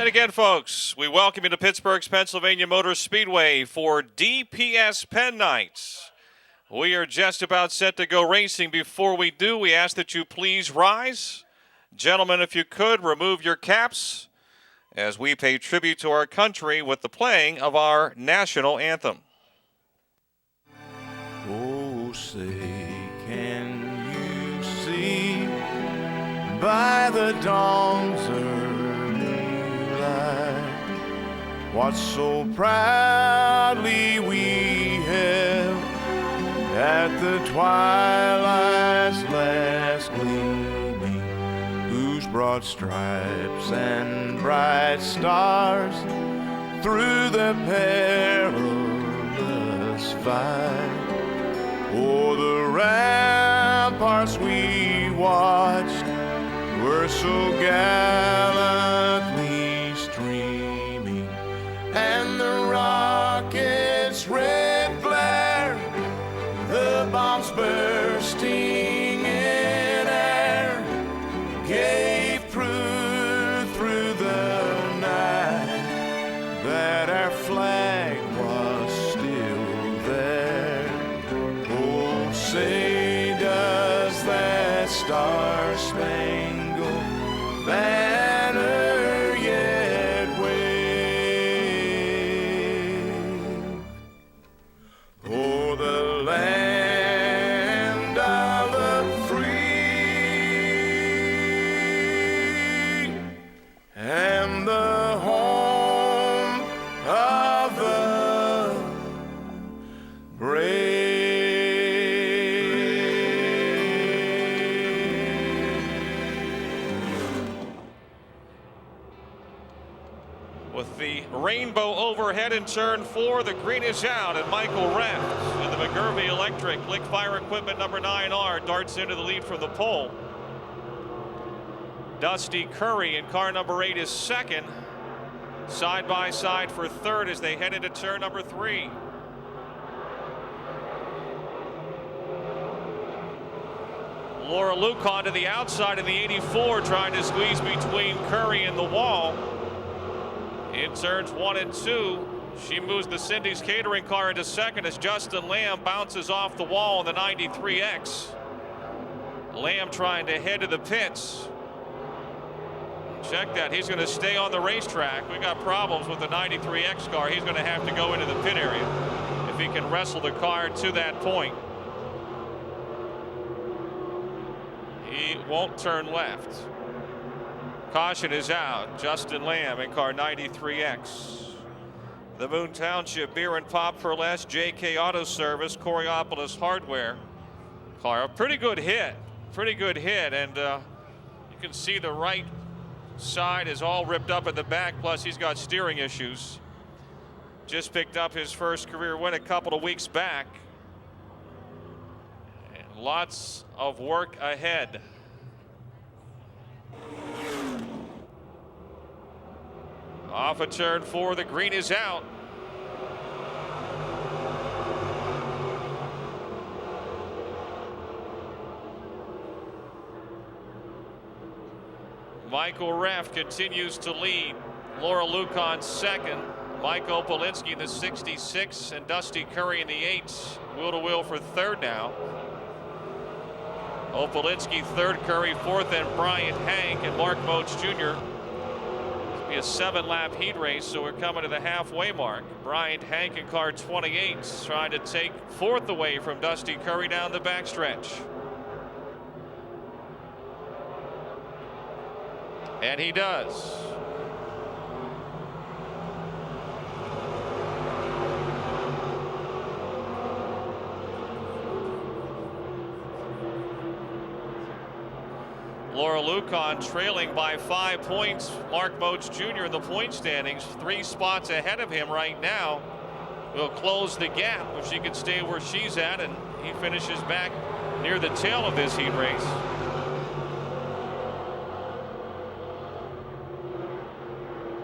And again, folks, we welcome you to Pittsburgh's Pennsylvania Motor Speedway for DPS Penn Nights. We are just about set to go racing. Before we do, we ask that you please rise. Gentlemen, if you could, remove your caps as we pay tribute to our country with the playing of our national anthem. Oh, say, can you see by the dawn's early light what so proudly we held at the twilight's last gleaming, whose broad stripes and bright stars through the perilous fight o'er the ramparts we watched were so gallantly streaming, and the rockets' red glare, the bombs bursting in air, gave proof through the night that our flag was still there. Oh, say does that star-spangled banner yet wave o'er the land of the free and the home of the brave. With the rainbow overhead in turn 4, the green is out, and Michael Reft in the McGurvey Electric Lick Fire Equipment number 9R darts into the lead from the pole. Dusty Curry in car number 8 is second, side by side for third as they head into turn number 3. Laura Lucon to the outside of the 84, trying to squeeze between Curry and the wall. In turns 1 and 2, she moves the Cindy's Catering car into second as Justin Lamb bounces off the wall in the 93X. Lamb trying to head to the pits. Check that, he's going to stay on the racetrack. We got problems with the 93X car. He's going to have to go into the pit area if he can wrestle the car to that point. He won't turn left. Caution is out. Justin Lamb in car 93X. The Moon Township Beer and Pop for Less, JK Auto Service, Coriopolis Hardware car. A pretty good hit, and you can see the right side is all ripped up in the back, plus he's got steering issues. Just picked up his first career win a couple of weeks back. And lots of work ahead. Off of turn 4, the green is out. Michael Reft continues to lead. Laura Lucon second. Michael Polinsky in the 66 and Dusty Curry in the 8. Wheel to wheel for third now. Opolinski third, Curry fourth, and Bryant Hank and Mark Moats Jr. Be a 7-lap heat race, so we're coming to the halfway mark. Bryant Hank in car 28 trying to take fourth away from Dusty Curry down the backstretch. And he does. Laura Lucon trailing by 5 points. Mark Moats Jr. in the point standings, 3 spots ahead of him right now. Will close the gap if she can stay where she's at, and he finishes back near the tail of this heat race.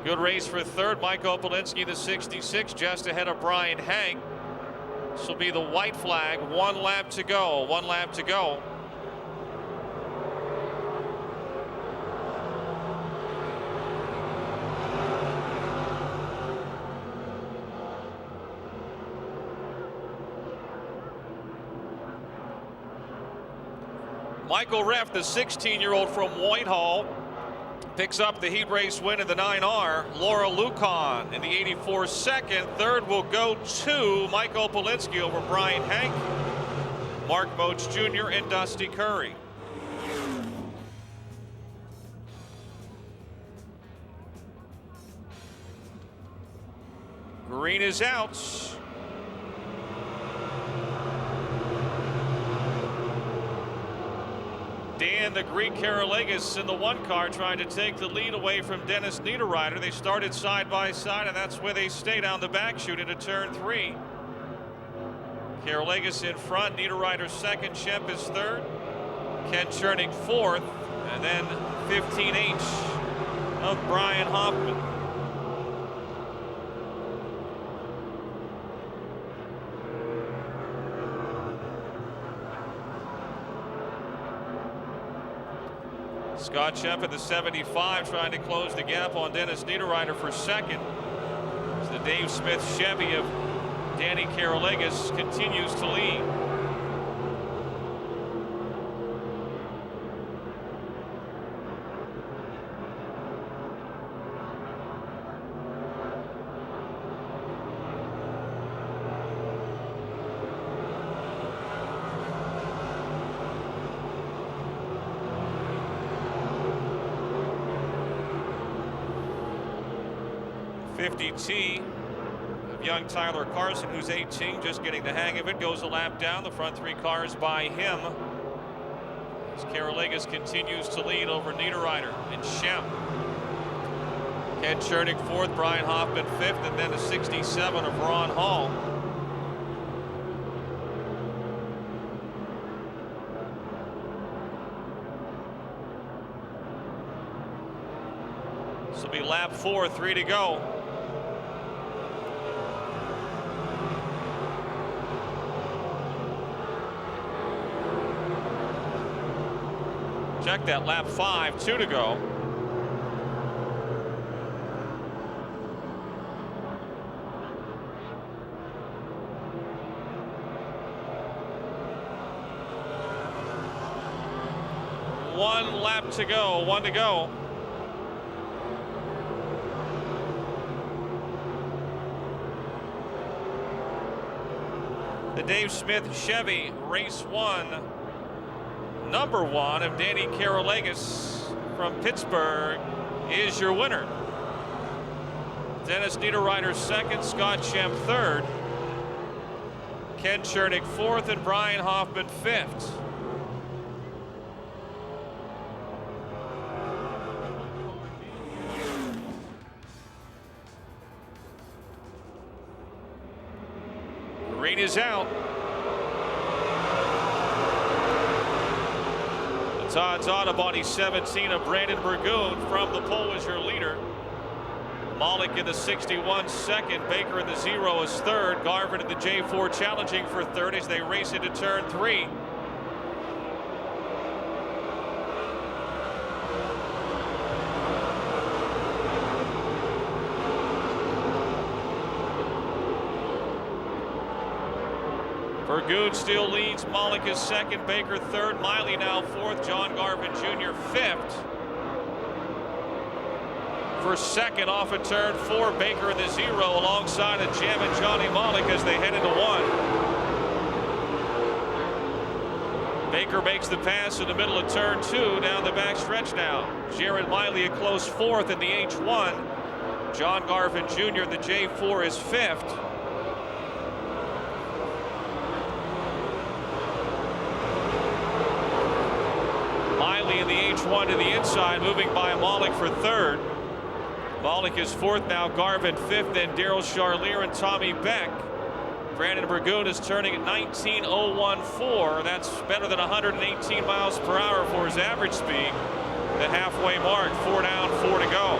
Good race for third. Mike Opolinski, the 66, just ahead of Brian Hank. This will be the white flag. 1 lap to go. 1 lap to go. Michael Reff, the 16-year-old from Whitehall, picks up the heat race win in the 9R. Laura Lucan in the 84 second. Third will go to Michael Polinsky over Brian Hank, Mark Moach Jr., and Dusty Curry. Green is out. Dan the Greek Karalegis in the 1 car trying to take the lead away from Dennis Niederreiter. They started side by side, and that's where they stay down the back chute into turn 3. Karalegis in front, Niederreiter second, Shemp is third, Ken Chernick fourth, and then 15H of Brian Hoffman. Scott Shemp at the 75 trying to close the gap on Dennis Niederreiter for second. As the Dave Smith Chevy of Danny Karalegis continues to lead. T of young Tyler Carson, who's 18, just getting the hang of it, goes a lap down. The front 3 cars by him as Karalegis continues to lead over Niederreiter and Shemp. Ken Chernick fourth, Brian Hoffman fifth, and then a 67 of Ron Hall. This will be lap 4, 3 to go. Check that, lap 5, 2 to go. One lap to go, 1 to go. The Dave Smith Chevy Race 1. Number 1 of Danny Karalegis from Pittsburgh is your winner. Dennis Niederreiter second, Scott Shemp third, Ken Chernick fourth, and Brian Hoffman fifth. Green is out. Todd's Auto Body 17 of Brandon Burgoon from the pole is your leader. Malik in the 61 second, Baker in the 0 is third, Garvin in the J4 challenging for third as they race into turn 3. Burgoon still leads. Malik is second, Baker third, Miley now fourth, John Garvin Jr. fifth. For second off of turn 4, Baker in the 0 alongside of Jam and Johnny Malik as they head into 1. Baker makes the pass in the middle of turn 2 down the back stretch now. Jared Miley a close fourth in the H1. John Garvin Jr. in the J4 is fifth. In the H1 to the inside, moving by Malik for third. Malik is fourth now, Garvin fifth, then Daryl Charlier and Tommy Beck. Brandon Burgoon is turning at 19.014. That's better than 118 miles per hour for his average speed. The halfway mark, 4 down, 4 to go.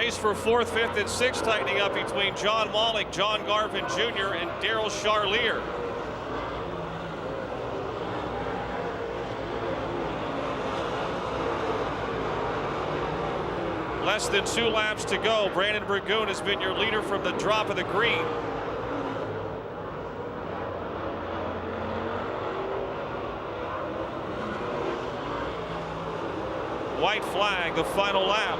Race for 4th, 5th, and 6th tightening up between John Malik, John Garvin Jr., and Daryl Charlier. Less than 2 laps to go. Brandon Burgoon has been your leader from the drop of the green. White flag, the final lap.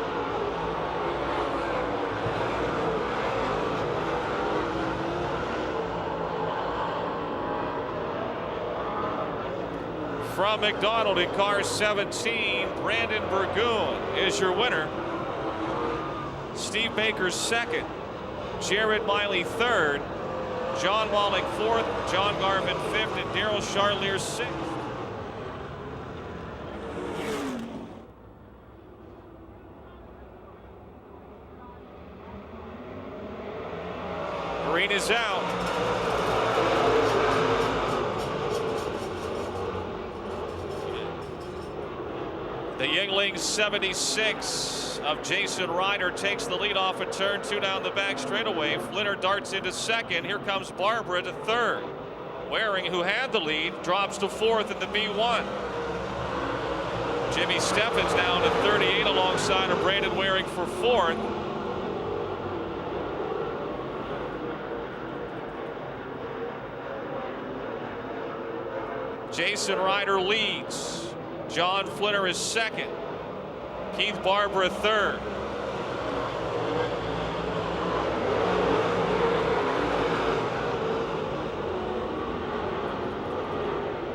From McDonald in car 17, Brandon Burgoon is your winner. Steve Baker's second, Red Miley third, John Malik fourth, John Garvin fifth, and Daryl Charlier sixth. Green is out. The Yingling 76 of Jason Ryder takes the lead off at turn 2 down the back straightaway. Flinner darts into second. Here comes Barbara to third. Waring, who had the lead, drops to fourth in the B1. Jimmy Steffens down to 38 alongside of Brandon Waring for fourth. Jason Ryder leads. John Flinner is second. Keith Barbara third.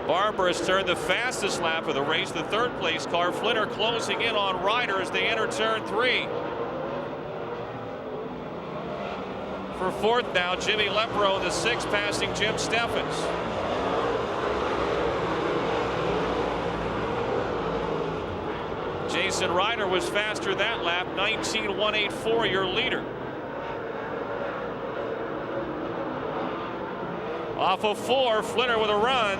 Barbara has turned the fastest lap of the race. The third place car. Flinner closing in on Ryder as they enter turn 3. For fourth now, Jimmy Lepro in the 6th, passing Jim Steffens. Jason Ryder was faster that lap, 19.184, your leader. Off of 4, Flinner with a run.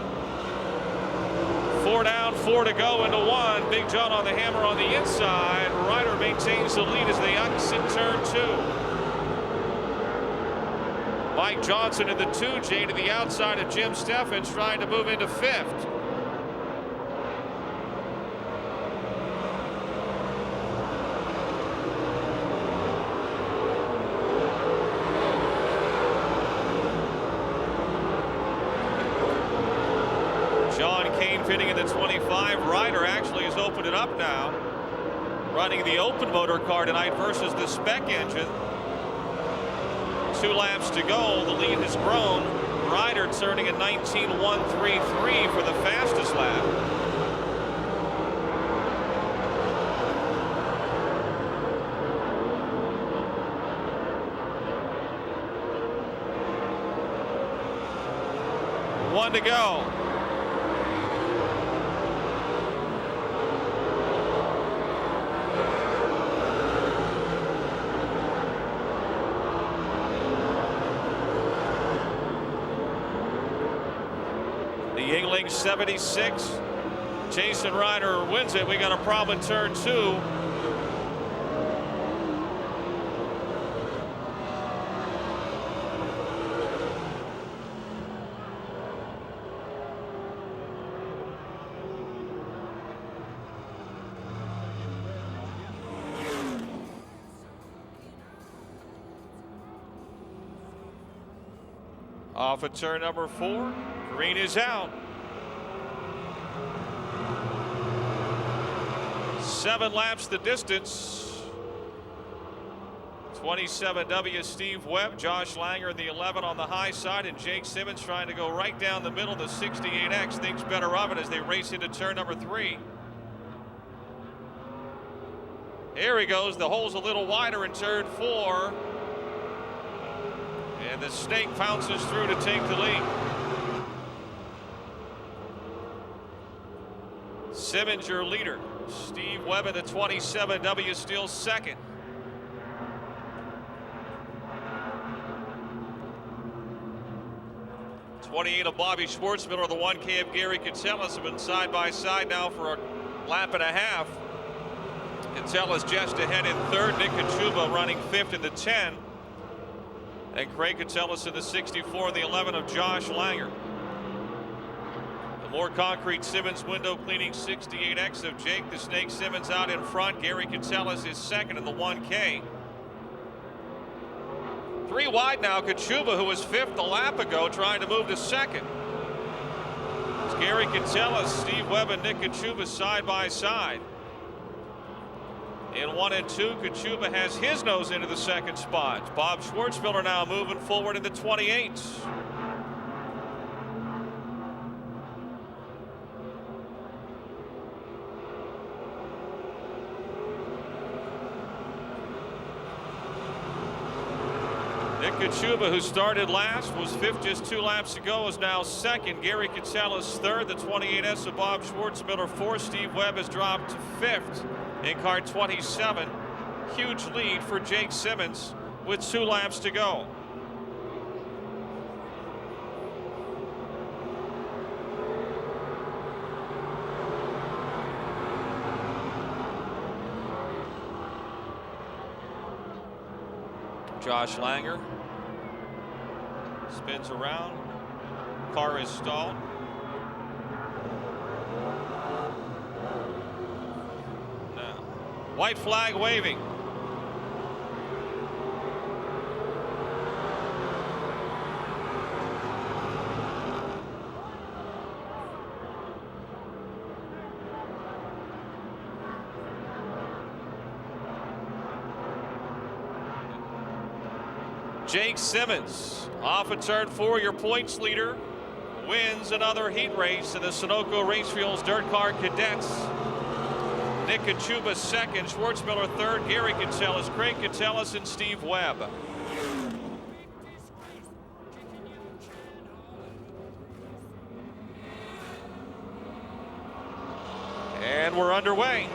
4 down, 4 to go into 1. Big John on the hammer on the inside. Ryder maintains the lead as they exit turn 2. Mike Johnson in the 2J to the outside of Jim Steffens, trying to move into 5th. Fitting in the 25. Ryder actually has opened it up now. Running the open motor car tonight versus the spec engine. 2 laps to go. The lead has grown. Ryder turning a 19.133 for the fastest lap. One to go. Yingling 76. Jason Ryder wins it. We got a problem in turn 2. Off at turn number 4. Green is out. 7 laps the distance. 27W Steve Webb, Josh Langer in the 11 on the high side, and Jake Simmons trying to go right down the middle. The 68X thinks better of it as they race into turn number 3. Here he goes. The hole's a little wider in turn 4. And the Snake pounces through to take the lead. Simmons, your leader. Steve Webb in the 27W still second. '28 of Bobby Schwartzman or the 1K of Gary Catsellas have been side by side now for a lap and a half. Catellus just ahead in third. Nick Kachuba running fifth in the 10. And Craig Catellus in the 64 and the 11 of Josh Langer. The more concrete Simmons window cleaning 68X of Jake the Snake Simmons out in front. Gary Catellus is second in the 1K. 3 wide now. Kachuba, who was fifth a lap ago, trying to move to second. It's Gary Catellus, Steve Webb, and Nick Kachuba side by side. In 1 and 2, Kachuba has his nose into the second spot. Bob Schwartzmiller now moving forward in the 28. Nick Kachuba, who started last, was fifth just 2 laps ago, is now second. Gary Catellus third. The 28S of Bob Schwartzmiller fourth. Steve Webb has dropped to fifth in car 27. Huge lead for Jake Simmons with 2 laps to go. Josh Langer spins around. Car is stalled. Now, white flag waving. Jake Simmons off of turn 4, your points leader, wins another heat race in the Sunoco Race Fuels Dirt Car Cadets. Nick Kachuba second, Schwartzmiller third, Gary Catellus, Craig Catellus, and Steve Webb. And we're underway.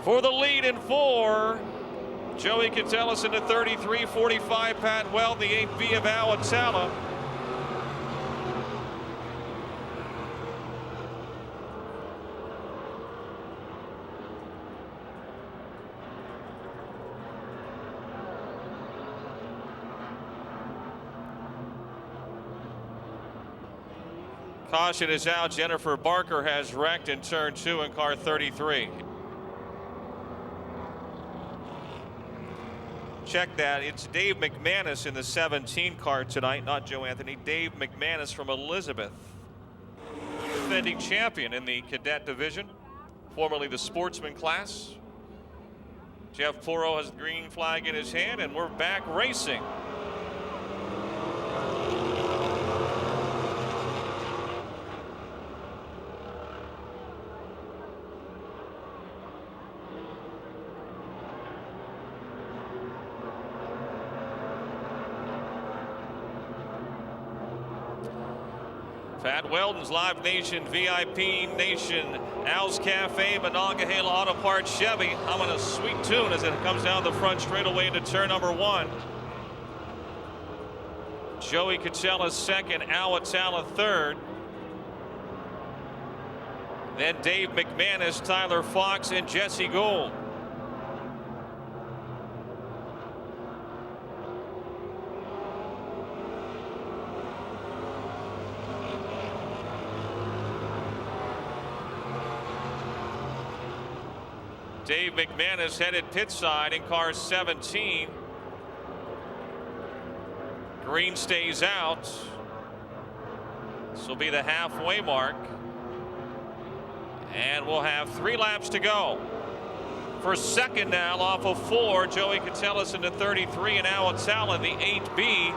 For the lead in 4, Joey Catellus in the 33-45, Pat Weld, the 8B of Awatala. Caution is out. Jennifer Barker has wrecked in turn 2 in car 33. Check that. It's Dave McManus in the 17 car tonight, not Joe Anthony. Dave McManus from Elizabeth, defending champion in the cadet division, formerly the sportsman class. Jeff Poro has the green flag in his hand, and we're back racing. Pat Weldon's Live Nation, VIP Nation, Al's Cafe, Monongahela Auto Parts, Chevy. I'm on a sweet tune as it comes down the front straightaway into turn number 1. Joey Catellus second, Awatala third. Then Dave McManus, Tyler Fox, and Jesse Gould. Dave McManus headed pit side in car 17. Green stays out. This will be the halfway mark. And we'll have 3 laps to go. For second now off of 4, Joey Catellus into 33 and Awatala, the 8B.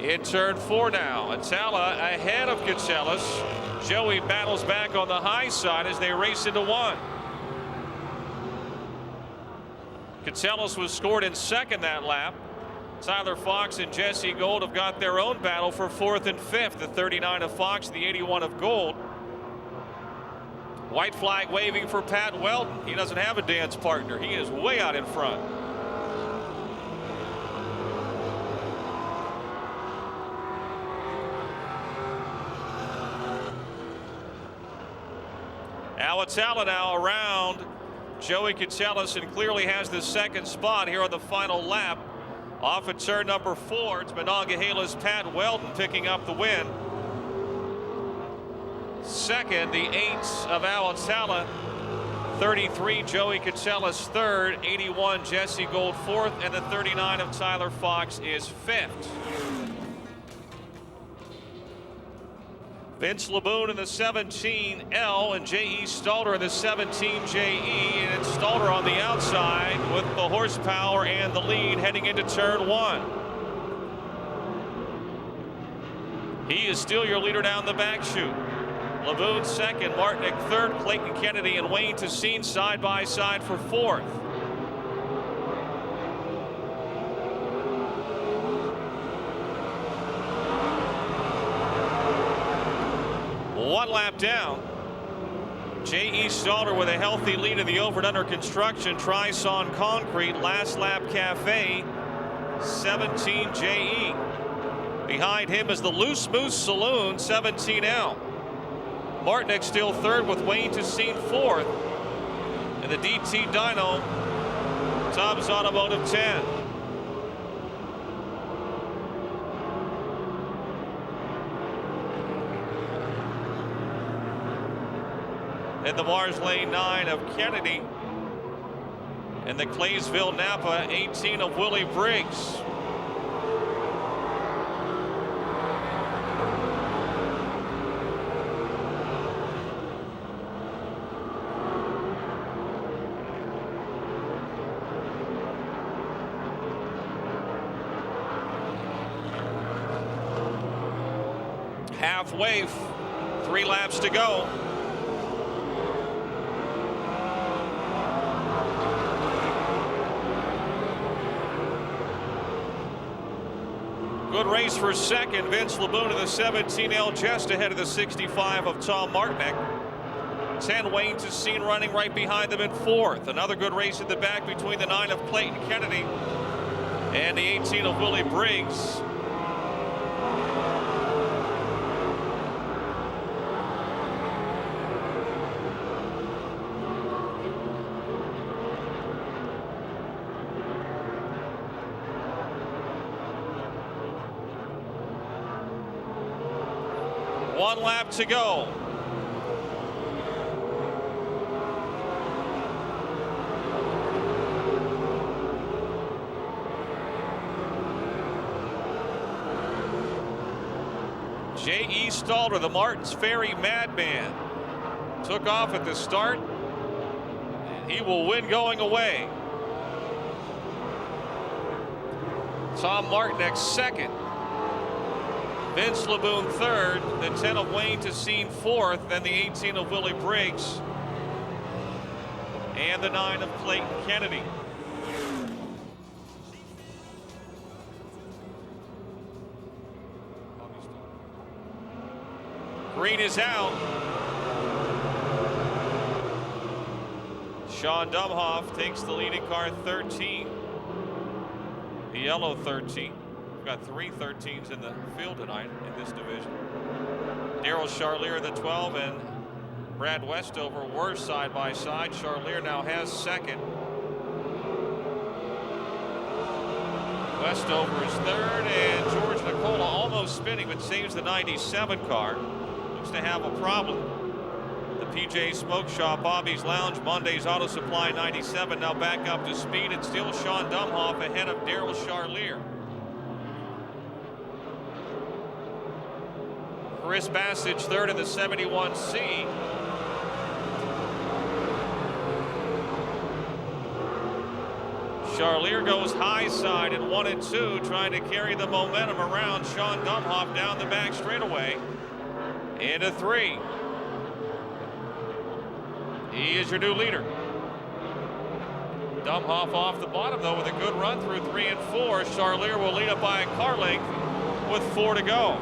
In turn 4 now, Atala ahead of Catellus. Joey battles back on the high side as they race into one. Catellus was scored in second that lap. Tyler Fox and Jesse Gold have got their own battle for fourth and fifth. The 39 of Fox, the 81 of Gold. White flag waving for Pat Weldon. He doesn't have a dance partner. He is way out in front. Awatala now around Joey Catellus and clearly has the second spot here on the final lap. Off at turn number 4, it's Monongahela's Pat Weldon picking up the win. Second, the 8 of Awatala. 33, Joey Catellus third. 81, Jesse Gold fourth. And the 39 of Tyler Fox is fifth. Vince Laboon in the 17L and J.E. Stalter in the 17JE. And it's Stalter on the outside with the horsepower and the lead heading into turn 1. He is still your leader down the back chute. Laboon second, Martinick third, Clayton Kennedy and Wayne Tessine side by side for fourth. One lap down. J.E. Stalter with a healthy lead in the over and under construction. Trison Concrete, Last Lap Cafe, 17 J.E. Behind him is the Loose Moose Saloon, 17L. Martinick still third with Wayne Tessine fourth. And the DT Dyno, Tom's Automotive 10. In the Mars Lane 9 of Kennedy. And the Claysville Napa 18 of Willie Briggs. Halfway, 3 laps to go. Good race for second. Vince Laboon in the 17L just ahead of the 65 of Tom Martinick. 10 Wayne Tessine running right behind them in fourth. Another good race at the back between the 9 of Clayton Kennedy and the 18 of Willie Briggs. One lap to go. J.E. Stalter, the Martins Ferry Madman, took off at the start, and he will win going away. Tom Martinick second. Vince Laboon third, the 10 of Wayne Tessine fourth, then the 18 of Willie Briggs, and the 9 of Clayton Kennedy. Green is out. Sean Dumhoff takes the lead in car 13. The yellow 13. We've got 3 13s in the field tonight in this division. Daryl Charlier, the 12, and Brad Westover were side by side. Charlier now has second. Westover is third, and George Nicola almost spinning, but saves the 97 car. Looks to have a problem. The PJ Smoke Shop, Bobby's Lounge, Monday's Auto Supply 97 now back up to speed. It's still Sean Dumhoff ahead of Daryl Charlier. Chris Bassage third in the 71C. Charlier goes high side in 1 and 2, trying to carry the momentum around Sean Dumhoff down the back straightaway. into 3. He is your new leader. Dumhoff off the bottom though with a good run through 3 and 4. Charlier will lead up by a car length with 4 to go.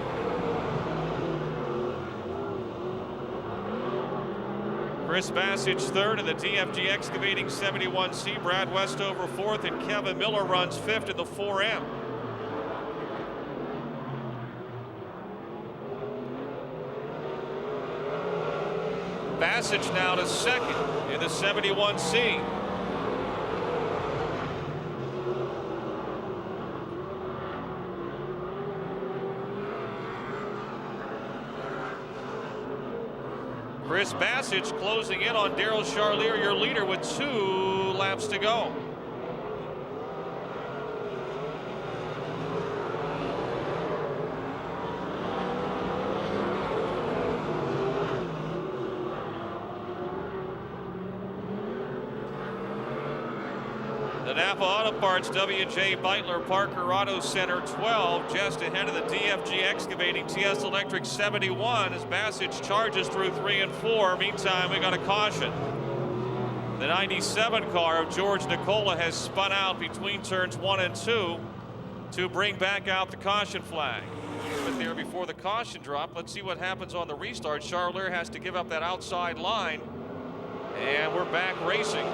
Chris Bassage third in the DFG Excavating 71C. Brad Westover fourth, and Kevin Miller runs fifth in the 4M. Bassage now to second in the 71C. Chris Bassage closing in on Daryl Charlier, your leader, with 2 laps to go. The Napa Auto Parts W.J. Beitler Parker Auto Center 12, just ahead of the DFG Excavating TS Electric 71 as Bassage charges through 3 and 4. Meantime, we got a caution. The 97 car of George Nicola has spun out between turns 1 and 2 to bring back out the caution flag. But there before the caution drop, let's see what happens on the restart. Charlier has to give up that outside line, and we're back racing.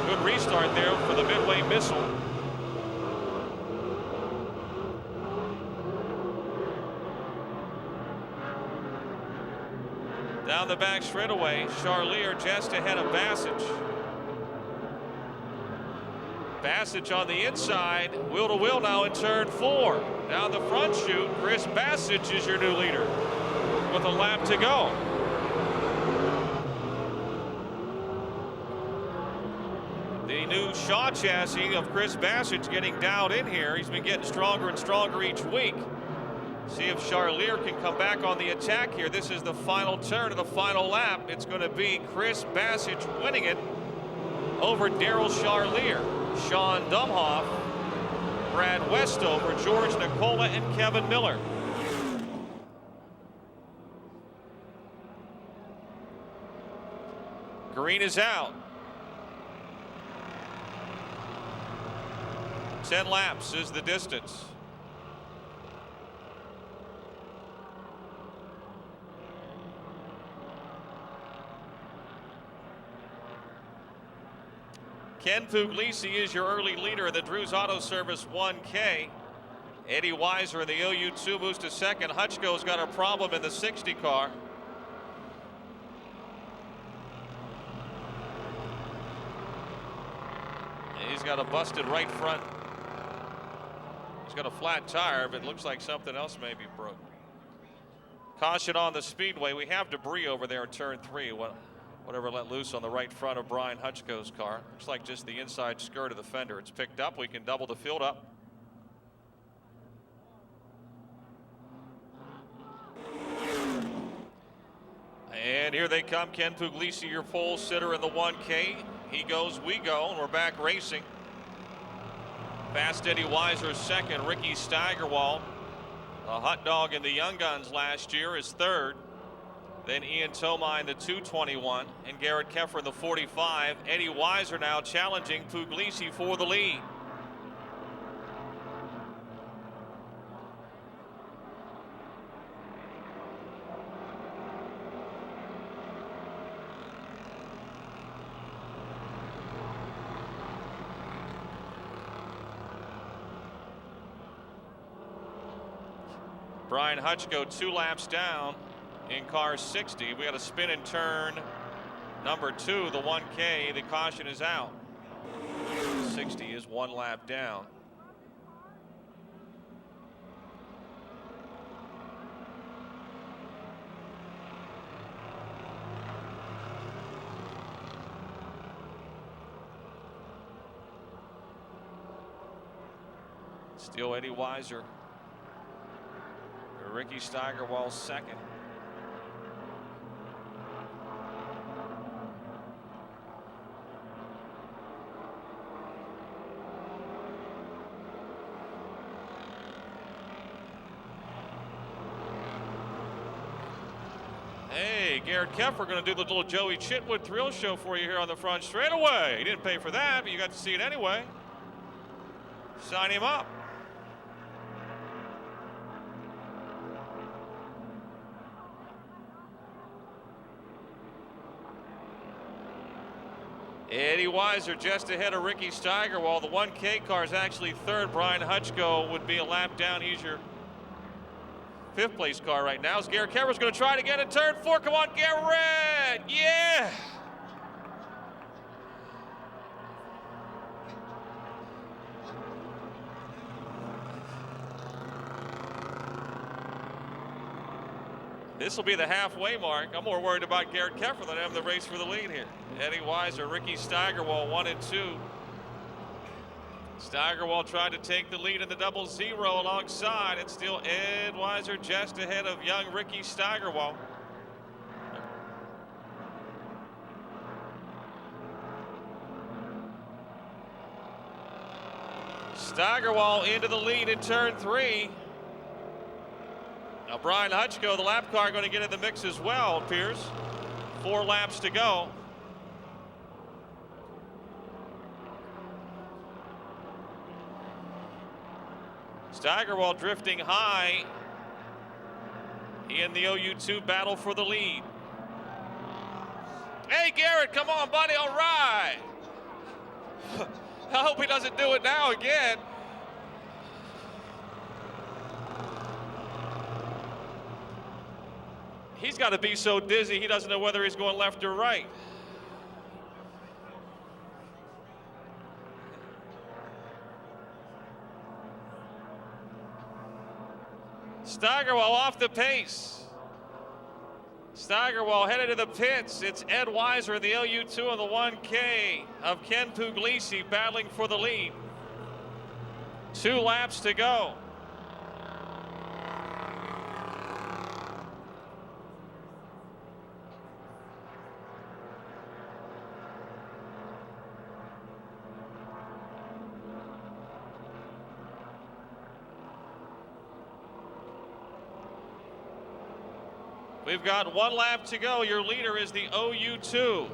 Good restart there for the Midway Missile. Down the back straightaway, Charlier just ahead of Bassage. Bassage on the inside, wheel to wheel now in turn 4. Down the front chute, Chris Bassage is your new leader with a lap to go. The new Shaw chassis of Chris Bassage getting dialed in here. He's been getting stronger and stronger each week. See if Charlier can come back on the attack here. This is the final turn of the final lap. It's going to be Chris Bassage winning it over Daryl Charlier. Sean Dumhoff, Brad Westover, George Nicola, and Kevin Miller. Green is out. 10 laps is the distance. Ken Puglisi is your early leader in the Drew's Auto Service 1K. Eddie Weiser in the OU2 moves to second. Hutchko's got a problem in the 60 car. He's got a busted right front. He's got a flat tire, but it looks like something else may be broke. Caution on the Speedway. We have debris over there in turn 3. Whatever let loose on the right front of Brian Hutchko's car. Looks like just the inside skirt of the fender. It's picked up. We can double the field up. And here they come. Ken Puglisi, your pole sitter in the 1K. He goes, we go, and we're back racing. Fast Eddie Weiser second. Ricky Steigerwald, a hot dog in the Young Guns last year, is third. Then Ian Tomine, the 221, and Garrett Keffer, the 45. Eddie Weiser now challenging Puglisi for the lead. Brian Hutchko 2 laps down in car 60. We got a spin in turn number 2, the 1K. The caution is out. 60 is 1 lap down. Still Eddie Weiser. Ricky Steigerwald second. straightaway. Garrett Keffer going to do the little Joey Chitwood thrill show for you here on the front straightaway. He didn't pay for that, but you got to see it anyway. Sign him up. Eddie Weiser just ahead of Ricky Steigerwald. The 1K car is actually third. Brian Hutchko would be a lap down. He's your fifth place car right now. As Garrett Keffer's going to try it again in turn 4. Come on, Garrett! Yeah! This will be the halfway mark. I'm more worried about Garrett Keffer than I am the race for the lead here. Eddie Weiser, Ricky Steigerwald, 1 and 2. Steigerwald tried to take the lead in the 0-0 alongside. It's still Ed Weiser just ahead of young Ricky Steigerwald. Steigerwald into the lead in turn 3. Now Brian Hutchko, the lap car, going to get in the mix as well, it appears. 4 laps to go. Steigerwald drifting high in the OU2 battle for the lead. Hey Garrett, come on buddy, all right. I hope he doesn't do it now again. He's got to be so dizzy he doesn't know whether he's going left or right. Steigerwald off the pace. Steigerwald headed to the pits. It's Ed Weiser in the LU2 on the 1K of Ken Puglisi battling for the lead. 2 laps to go. We've got 1 lap to go. Your leader is the OU2.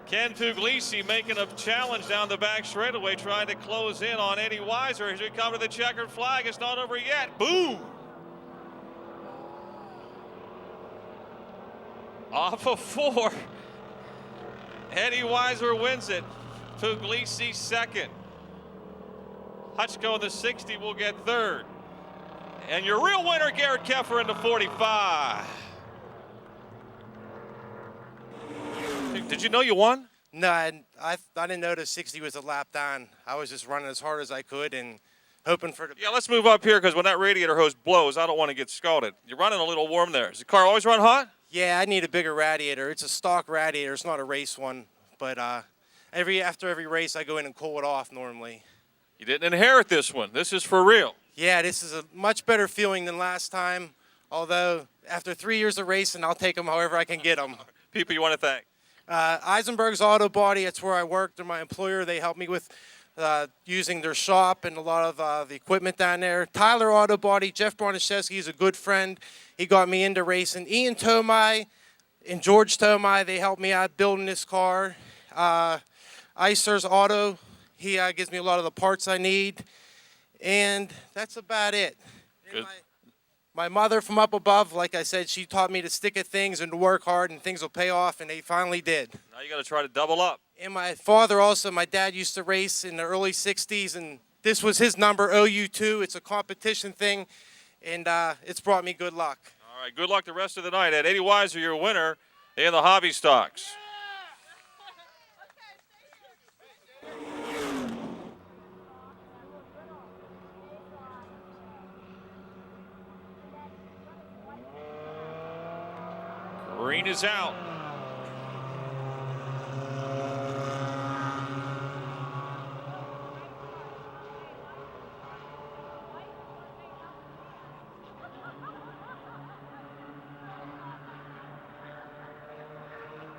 Ken Puglisi making a challenge down the back straightaway, trying to close in on Eddie Weiser. As we come to the checkered flag, it's not over yet. Boom! Off of 4. Eddie Weiser wins it. Puglisi second. Hutchko in the 60 will get third. And your real winner, Garrett Keffer, in the 45. Did you know you won? No, I didn't know the 60 was a lap down. I was just running as hard as I could and hoping for the... Yeah, let's move up here because when that radiator hose blows, I don't want to get scalded. You're running a little warm there. Does the car always run hot? Yeah, I need a bigger radiator. It's a stock radiator. It's not a race one. But after every race, I go in and cool it off normally. You didn't inherit this one. This is for real. Yeah, this is a much better feeling than last time. Although, after 3 years of racing, I'll take them however I can get them. People you want to thank? Eisenberg's Auto Body, that's where I work. They're my employer. They help me with using their shop and a lot of the equipment down there. Tyler Auto Body, Jeff Broniszewski is a good friend. He got me into racing. Ian Tomei and George Tomei, they helped me out building this car. Icer's Auto, he gives me a lot of the parts I need. And that's about it. Good. My mother from up above, like I said, she taught me to stick at things and to work hard, and things will pay off, and they finally did. Now you got to try to double up. And my father also, my dad used to race in the early 60s, and this was his number, OU2. It's a competition thing, and it's brought me good luck. All right, good luck the rest of the night. Eddie Weiser, your winner in the hobby stocks. Green is out.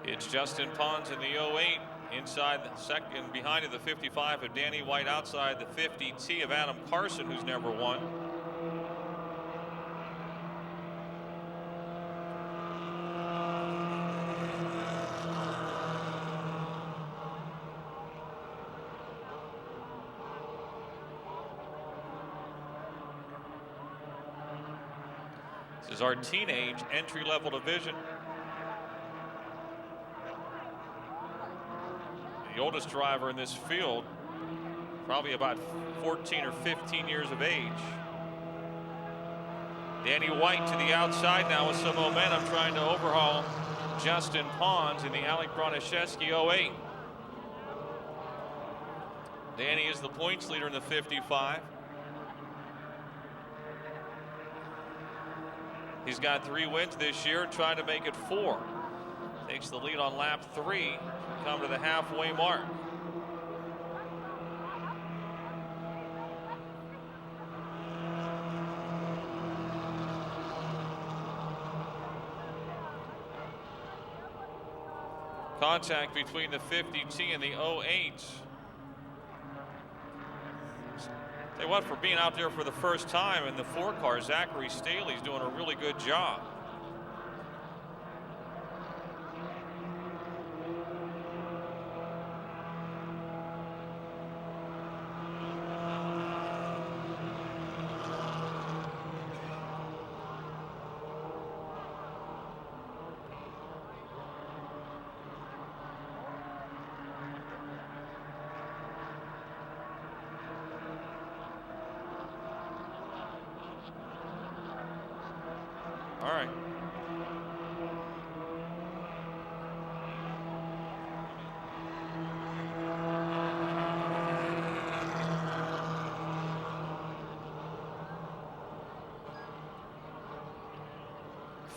It's Justin Pons in the 08. Inside the second, behind the 55 of Danny White, outside the 50T of Adam Carson, who's never won. This is our teenage entry-level division. The oldest driver in this field, probably about 14 or 15 years of age. Danny White to the outside now with some momentum, trying to overhaul Justin Pons in the Alec Broniszewski 08. Danny is the points leader in the 55. He's got 3 wins this year, trying to make it 4. Takes the lead on lap 3. Come to the halfway mark. Contact between the 50T and the 08. Tell you what, for being out there for the first time in the 4 car, Zachary Staley's doing a really good job. All right.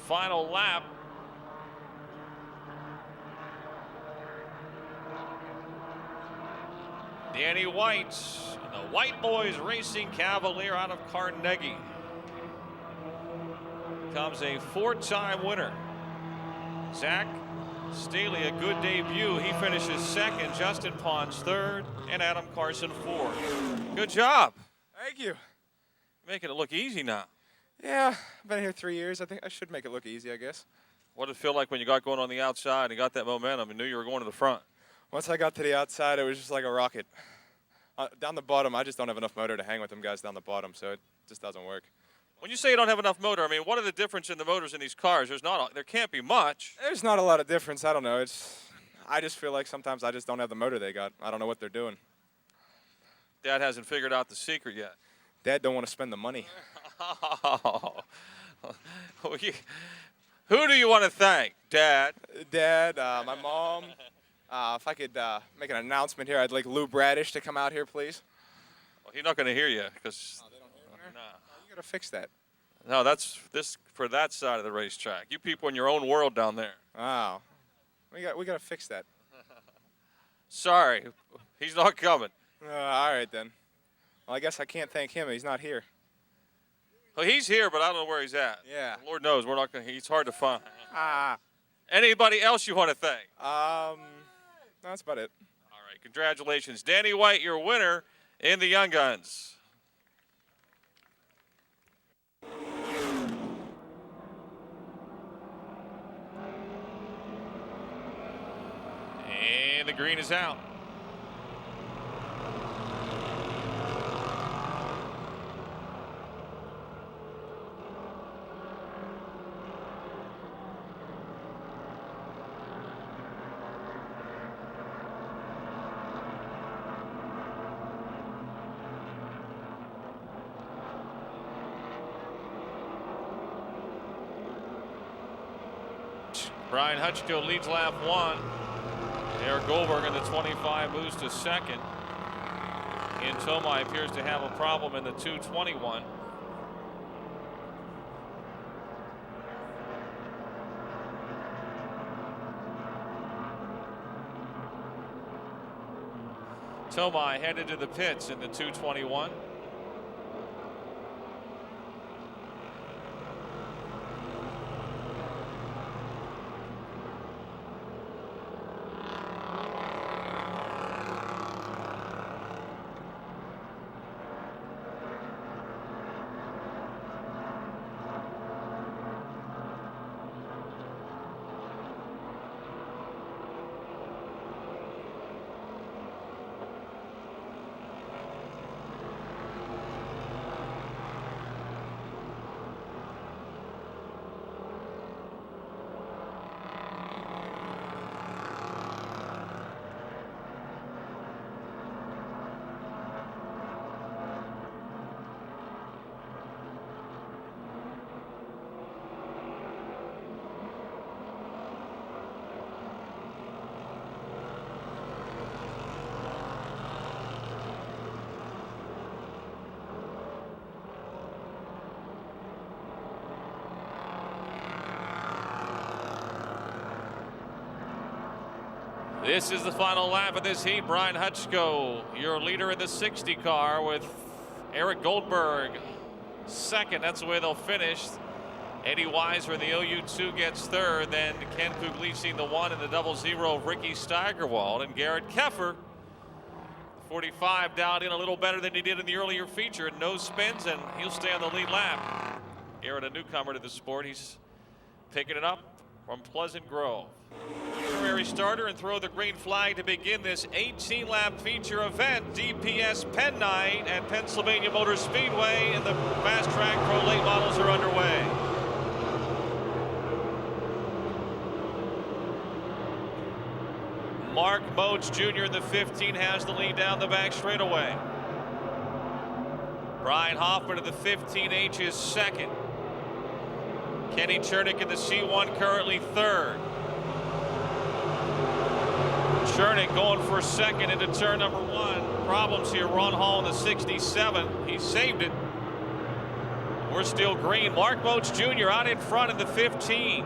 Final lap. Danny White, the White Boys Racing Cavalier out of Carnegie. Comes a 4-time winner. Zach Staley, a good debut. He finishes 2nd, Justin Pons 3rd, and Adam Carson 4th. Good job. Thank you. Making it look easy now. Yeah, I've been here 3 years. I think I should make it look easy, I guess. What did it feel like when you got going on the outside and got that momentum and knew you were going to the front? Once I got to the outside, it was just like a rocket. Down the bottom, I just don't have enough motor to hang with them guys down the bottom, so it just doesn't work. When you say you don't have enough motor, I mean, what are the difference in the motors in these cars? There can't be much. There's not a lot of difference. I don't know. I just feel like sometimes I just don't have the motor they got. I don't know what they're doing. Dad hasn't figured out the secret yet. Dad don't want to spend the money. Who do you want to thank? Dad? Dad, my mom. If I could make an announcement here, I'd like Lou Bradish to come out here, please. Well, he's not going to hear you because. Oh, they don't hear me? No. Oh, you got to fix that. No, that's this for that side of the racetrack. You people in your own world down there. Oh, we got to fix that. Sorry, he's not coming. All right then. Well, I guess I can't thank him. He's not here. Well, he's here, but I don't know where he's at. Yeah. Lord knows we're not going. He's hard to find. Ah. Anybody else you want to thank? No, that's about it. All right, congratulations, Danny White, your winner in the Young Guns. And the green is out. Brian Hutchko leads lap 1. Eric Goldberg in the 25 moves to 2nd. And Tomai appears to have a problem in the 221. Tomai headed to the pits in the 221. This is the final lap of this heat. Brian Hutchko, your leader in the 60 car, with Eric Goldberg second. That's the way they'll finish. Eddie Weiser in the OU2 gets third. Then Ken Puglisi in the 1 and the 00 of Ricky Steigerwald. And Garrett Keffer, 45, dialed in a little better than he did in the earlier feature. No spins, and he'll stay on the lead lap. Garrett, a newcomer to the sport. He's picking it up from Pleasant Grove. Temporary starter and throw the green flag to begin this 18-lap feature event. DPS Penn Night at Pennsylvania Motor Speedway, and the Fast Track Pro Late Models are underway. Mark Moats Jr. in the 15 has the lead down the back straightaway. Brian Hoffman in the 15H is second. Kenny Chernick in the C1 currently third. Chernick going for second into turn number 1. Problems here. Ron Hall in the 67. He saved it. We're still green. Mark Moats Jr. out in front in the 15.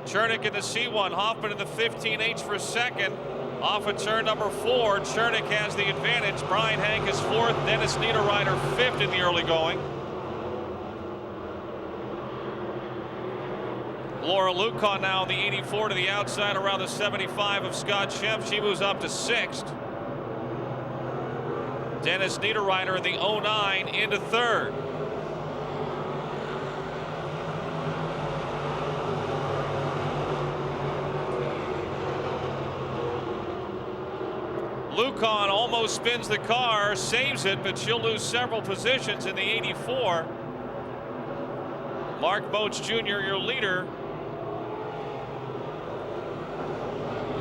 Chernick in the C1. Hoffman in the 15H for second. Off of turn number 4. Chernick has the advantage. Brian Hank is fourth. Dennis Niederreiter fifth in the early going. Laura Lucan now in the 84 to the outside around the 75 of Scott Shemp. She moves up to sixth. Dennis Niederreiter in the 09 into third. Lucan almost spins the car, saves it, but she'll lose several positions in the 84. Mark Moats Jr., your leader,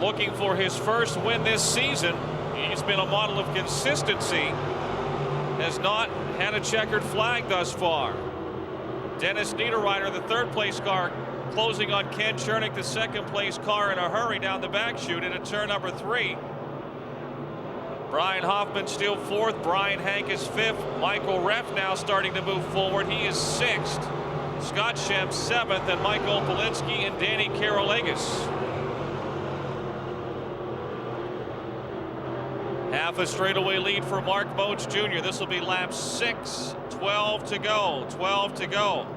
looking for his first win this season. He's been a model of consistency, has not had a checkered flag thus far. Dennis Niederreiter, the third place car, closing on Ken Chernick, the second place car, in a hurry down the back chute into turn number 3. Brian Hoffman still fourth. Brian Hank is fifth. Michael Reff now starting to move forward. He is sixth. Scott Shemp seventh, and Michael Polinsky and Danny Karolakis. Half a straightaway lead for Mark Moats Jr. This will be lap 6. 12 to go. 12 to go.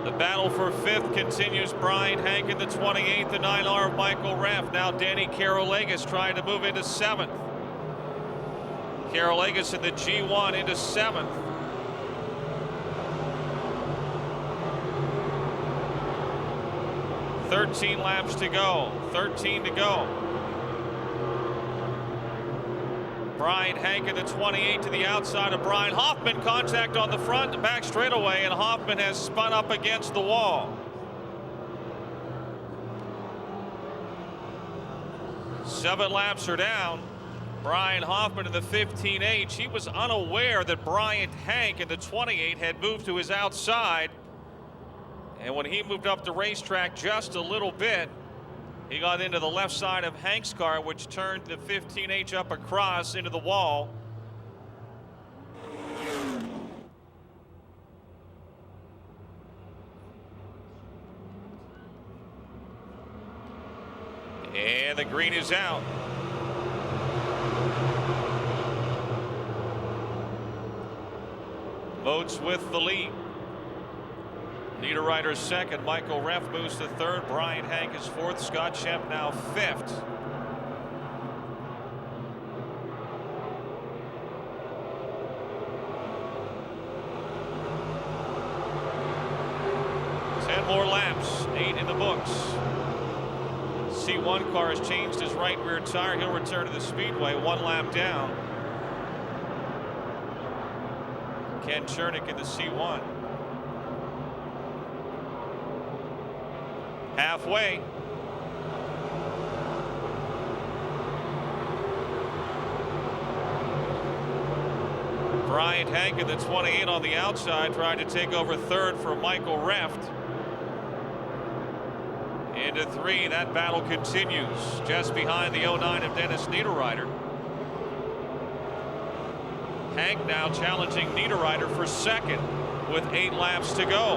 The battle for fifth continues. Brian Hank in the 28th, the 9R of Michael Reff. Now Danny Karolakis trying to move into seventh. Karolakis in the G1 into seventh. "13 laps to go. 13 to go. Brian Hank in the 28 to the outside of Brian Hoffman. Contact on the front and back straightaway, and Hoffman has spun up against the wall. 7 laps are down. Brian Hoffman in the 15H. He was unaware that Brian Hank in the 28 had moved to his outside. And when he moved up the racetrack just a little bit, he got into the left side of Hank's car, which turned the 15H up across into the wall. And the green is out. Moats with the lead. Niederreiter second. Michael Reff moves to third. Brian Hank is fourth. Scott Shemp now fifth. More laps, 8 in the books. C1 car has changed his right rear tire. He'll return to the speedway 1 lap down. Ken Chernick in the C1. Halfway. Brian Hank in the 28 on the outside, trying to take over third for Michael Reft. Into 3, that battle continues just behind the 09 of Dennis Niederreiter. Hank now challenging Niederreiter for second with 8 laps to go.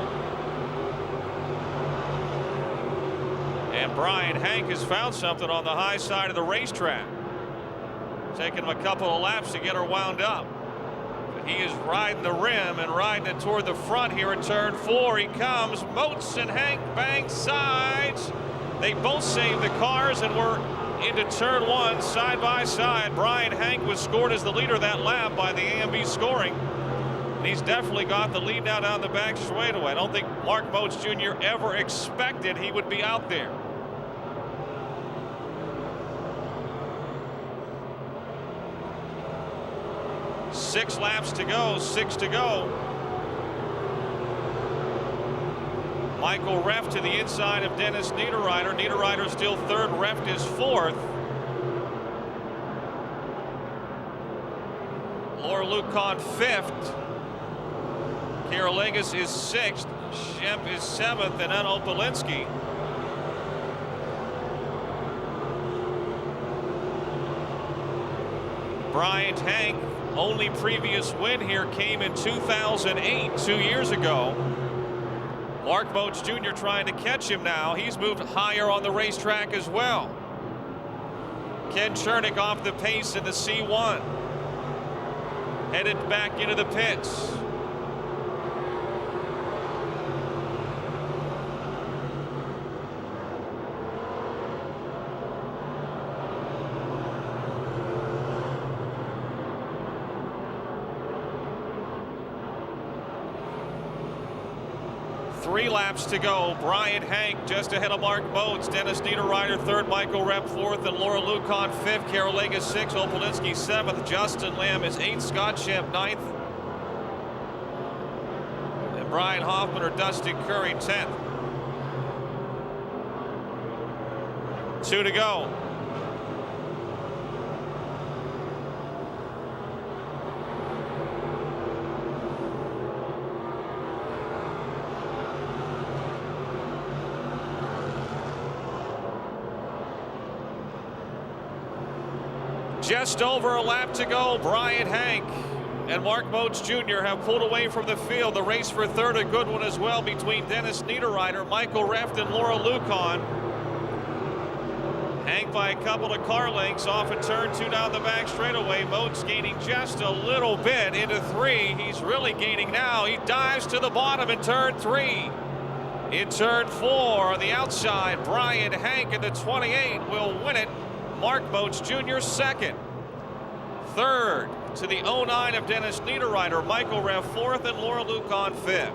And Brian Hank has found something on the high side of the racetrack. Taking him a couple of laps to get her wound up. But he is riding the rim and riding it toward the front here in turn 4. He comes. Moats and Hank bang sides. They both saved the cars and were into turn 1 side by side. Brian Hank was scored as the leader that lap by the AMB scoring. And he's definitely got the lead now down the back straightaway. I don't think Mark Moats Jr. ever expected he would be out there. Six laps to go, 6 to go. Michael Reft to the inside of Dennis Niederreiter. Niederreiter still third, Reft is fourth. Laura Lucan fifth. Karolegas is sixth. Shemp is seventh, and then Opolinski. Brian Hank, only previous win here came in 2008, 2 years ago. Mark Moats Jr. trying to catch him now. He's moved higher on the racetrack as well. Ken Chernick off the pace in the C1. Headed back into the pits. Three laps to go. Brian Hank just ahead of Mark Moats. Dennis Niederreiter third. Michael Rep fourth. And Laura Lucan fifth. Karolegas sixth. Opolinski seventh. Justin Lamb is eighth. Scott Shemp ninth. And Brian Hoffman or Dustin Curry 10th. 2 to go. Just over a lap to go. Brian Hank and Mark Moats Jr. have pulled away from the field. The race for third, a good one as well between Dennis Niederreiter, Michael Reft, and Laura Lucan. Hank by a couple of car lengths off a turn 2 down the back straightaway. Moats gaining just a little bit into 3. He's really gaining now. He dives to the bottom in turn 3. In turn 4 on the outside, Brian Hank in the 28 will win it. Mark Moats Jr. second. Third to the 09 of Dennis Niederreiter, Michael Rev fourth, and Laura Lucan fifth.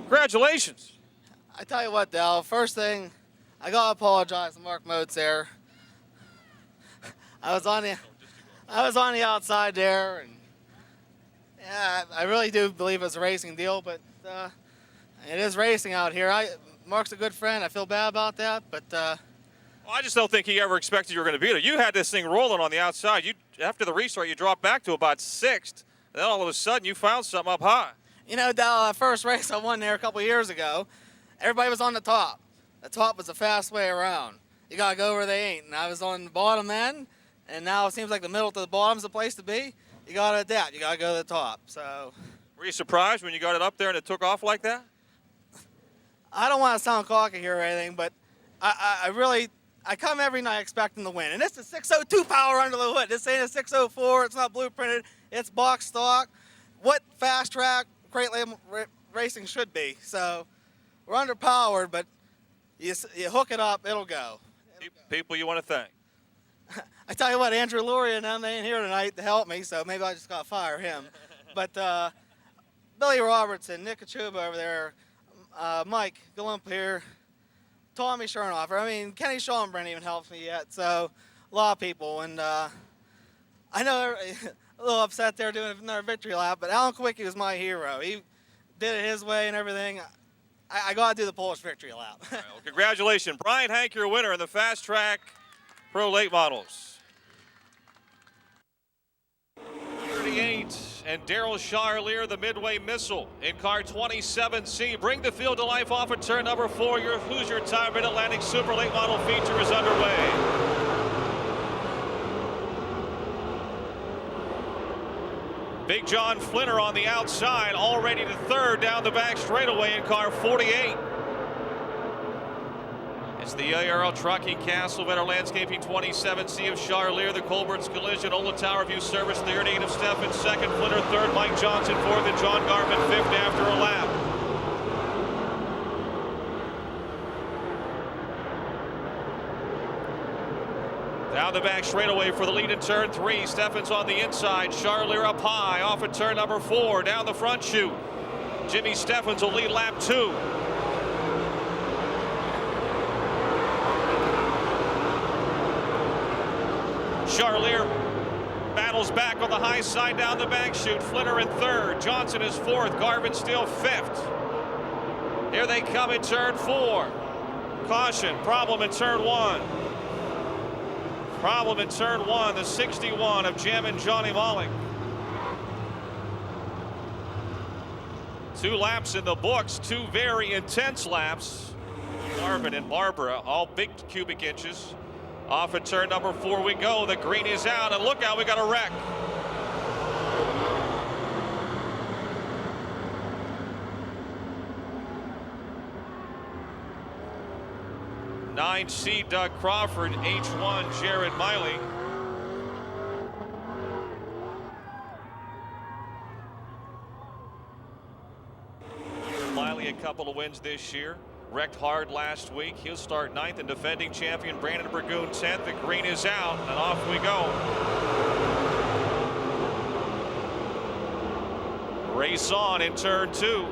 Congratulations. I tell you what, Dal, first thing, I gotta apologize to Mark Moats there. I was on the outside there, and yeah, I really do believe it's a racing deal, but it is racing out here. Mark's a good friend. I feel bad about that, but well, I just don't think he ever expected you were going to beat it. You had this thing rolling on the outside. After the restart, you dropped back to about 6th. Then all of a sudden, you found something up high. You know, Dal, that first race I won there a couple years ago, everybody was on the top. The top was the fast way around. You gotta go where they ain't. And I was on the bottom end, and now it seems like the middle to the bottom's the place to be. You gotta adapt. You gotta go to the top. So. Were you surprised when you got it up there and it took off like that? I don't want to sound cocky here or anything, but I come every night expecting to win. And it's a 602 power under the hood. This ain't a 604. It's not blueprinted. It's box stock. What fast track crate label racing should be. So we're underpowered, but you hook it up, it'll go. People you want to thank. I tell you what, Andrew Lurie and them, they ain't here tonight to help me, so maybe I just got to fire him. But Billy Robertson, Nick Kachuba over there, Mike Galump here, Tommy Chernoff. I mean, Kenny Schomburn even helps me yet, so a lot of people. And I know they're a little upset there doing another victory lap, but Alan Kowicki was my hero. He did it his way and everything. I got to do the Polish victory lap. Well, congratulations. Brian Hank, your winner in the Fast Track Pro Late Models. 38, and Daryl Charlier, the Midway Missile, in car 27C. Bring the field to life off at turn number 4. Your Hoosier Tire Mid-Atlantic Super Late Model feature is underway. Big John Flinner on the outside, already to third down the back straightaway in car 48. It's the ARL Trucking Castle Vetter Landscaping 27C of Charlier, the Colbert's Collision, Ola Tower View Service 38 of Steffen, second, Flinner third, Mike Johnson fourth, and John Garvin fifth after a lap. Down the back straightaway for the lead in turn 3. Steffens on the inside. Charlier up high off at turn number 4. Down the front chute. Jimmy Steffens will lead lap 2. Charlier battles back on the high side down the back chute. Flinner in third. Johnson is fourth. Garvin still fifth. Here they come in turn 4. Caution. Problem in turn 1. Problem in turn 1, the 61 of Jim and Johnny Mollick. 2 laps in the books, 2 very intense laps. Garvin and Barbara, all big cubic inches. Off at turn number 4 we go. The green is out, and look out, we got a wreck. C Doug Crawford, H1 Jared Miley. Miley a couple of wins this year. Wrecked hard last week. He'll start 9th, and defending champion Brandon Burgoon 10th. The green is out, and off we go. Race on in turn 2.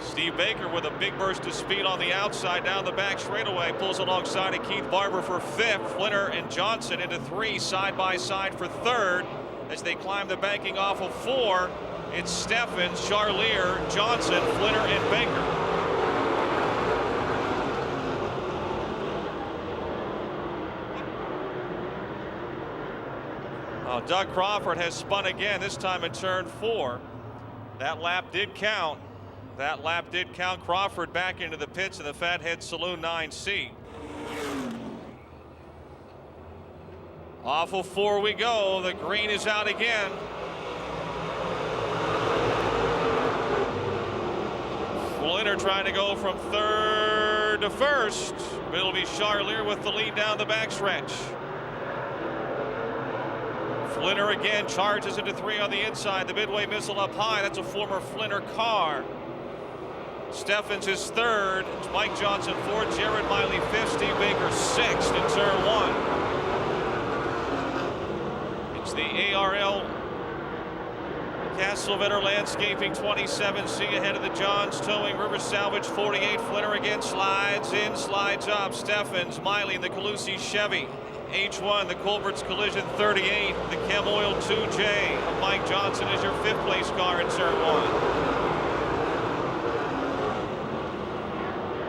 Steve Baker with a big burst of speed on the outside down the back straightaway, pulls alongside of Keith Barber for 5th. Flinner and Johnson into 3 side by side for 3rd as they climb the banking off of 4. It's Steffens, Charlier, Johnson, Flinner, and Baker. Doug Crawford has spun again, this time in turn 4. That lap did count. That lap did count. Crawford back into the pits in the Fathead Saloon 9C. Off of 4 we go. The green is out again. Flinner trying to go from 3rd to 1st. It'll be Charlier with the lead down the backstretch. Flinner again charges into 3 on the inside. The Midway Missile up high. That's a former Flinner car. Steffens is 3rd. It's Mike Johnson 4th. Jared Miley 5th. Steve Baker 6th in turn 1. It's the ARL Castle Vetter Landscaping 27C ahead of the Johns Towing River Salvage 48. Flinner again slides in, slides up. Steffens, Miley in the Calusi Chevy. H1, the Colbert's Collision 38. The Chem Oil 2J of Mike Johnson is your 5th place car in turn 1.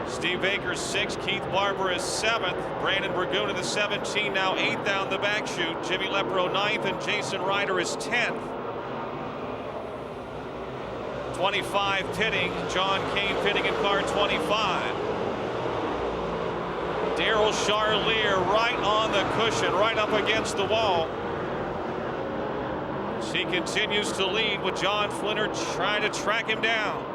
Steve Baker 6th, Keith Barber is 7th, Brandon Burgoon in the 17, now 8th down the back chute. Jimmy Lepro 9th, and Jason Ryder is 10th. 25 pitting, John Kane pitting in car 25. Daryl Charlier right on the cushion, right up against the wall. He continues to lead with John Flinner trying to track him down.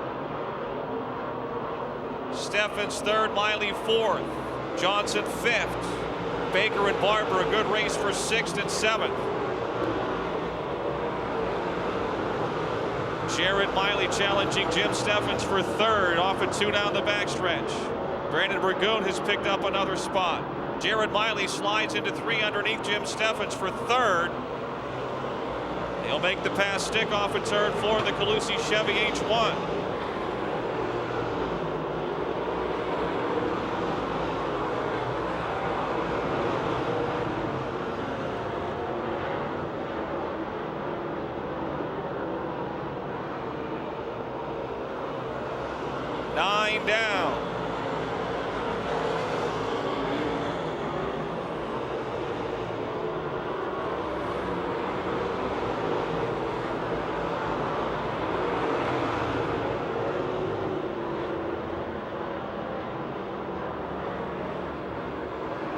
Steffens 3rd, Miley 4th, Johnson 5th. Baker and Barber a good race for 6th and 7th. Jared Miley challenging Jim Steffens for 3rd off at 2 down the backstretch. Brandon Burgoon has picked up another spot. Jared Miley slides into 3 underneath Jim Steffens for 3rd. He'll make the pass stick off at turn 4 in the Calusi Chevy H1. 9 down.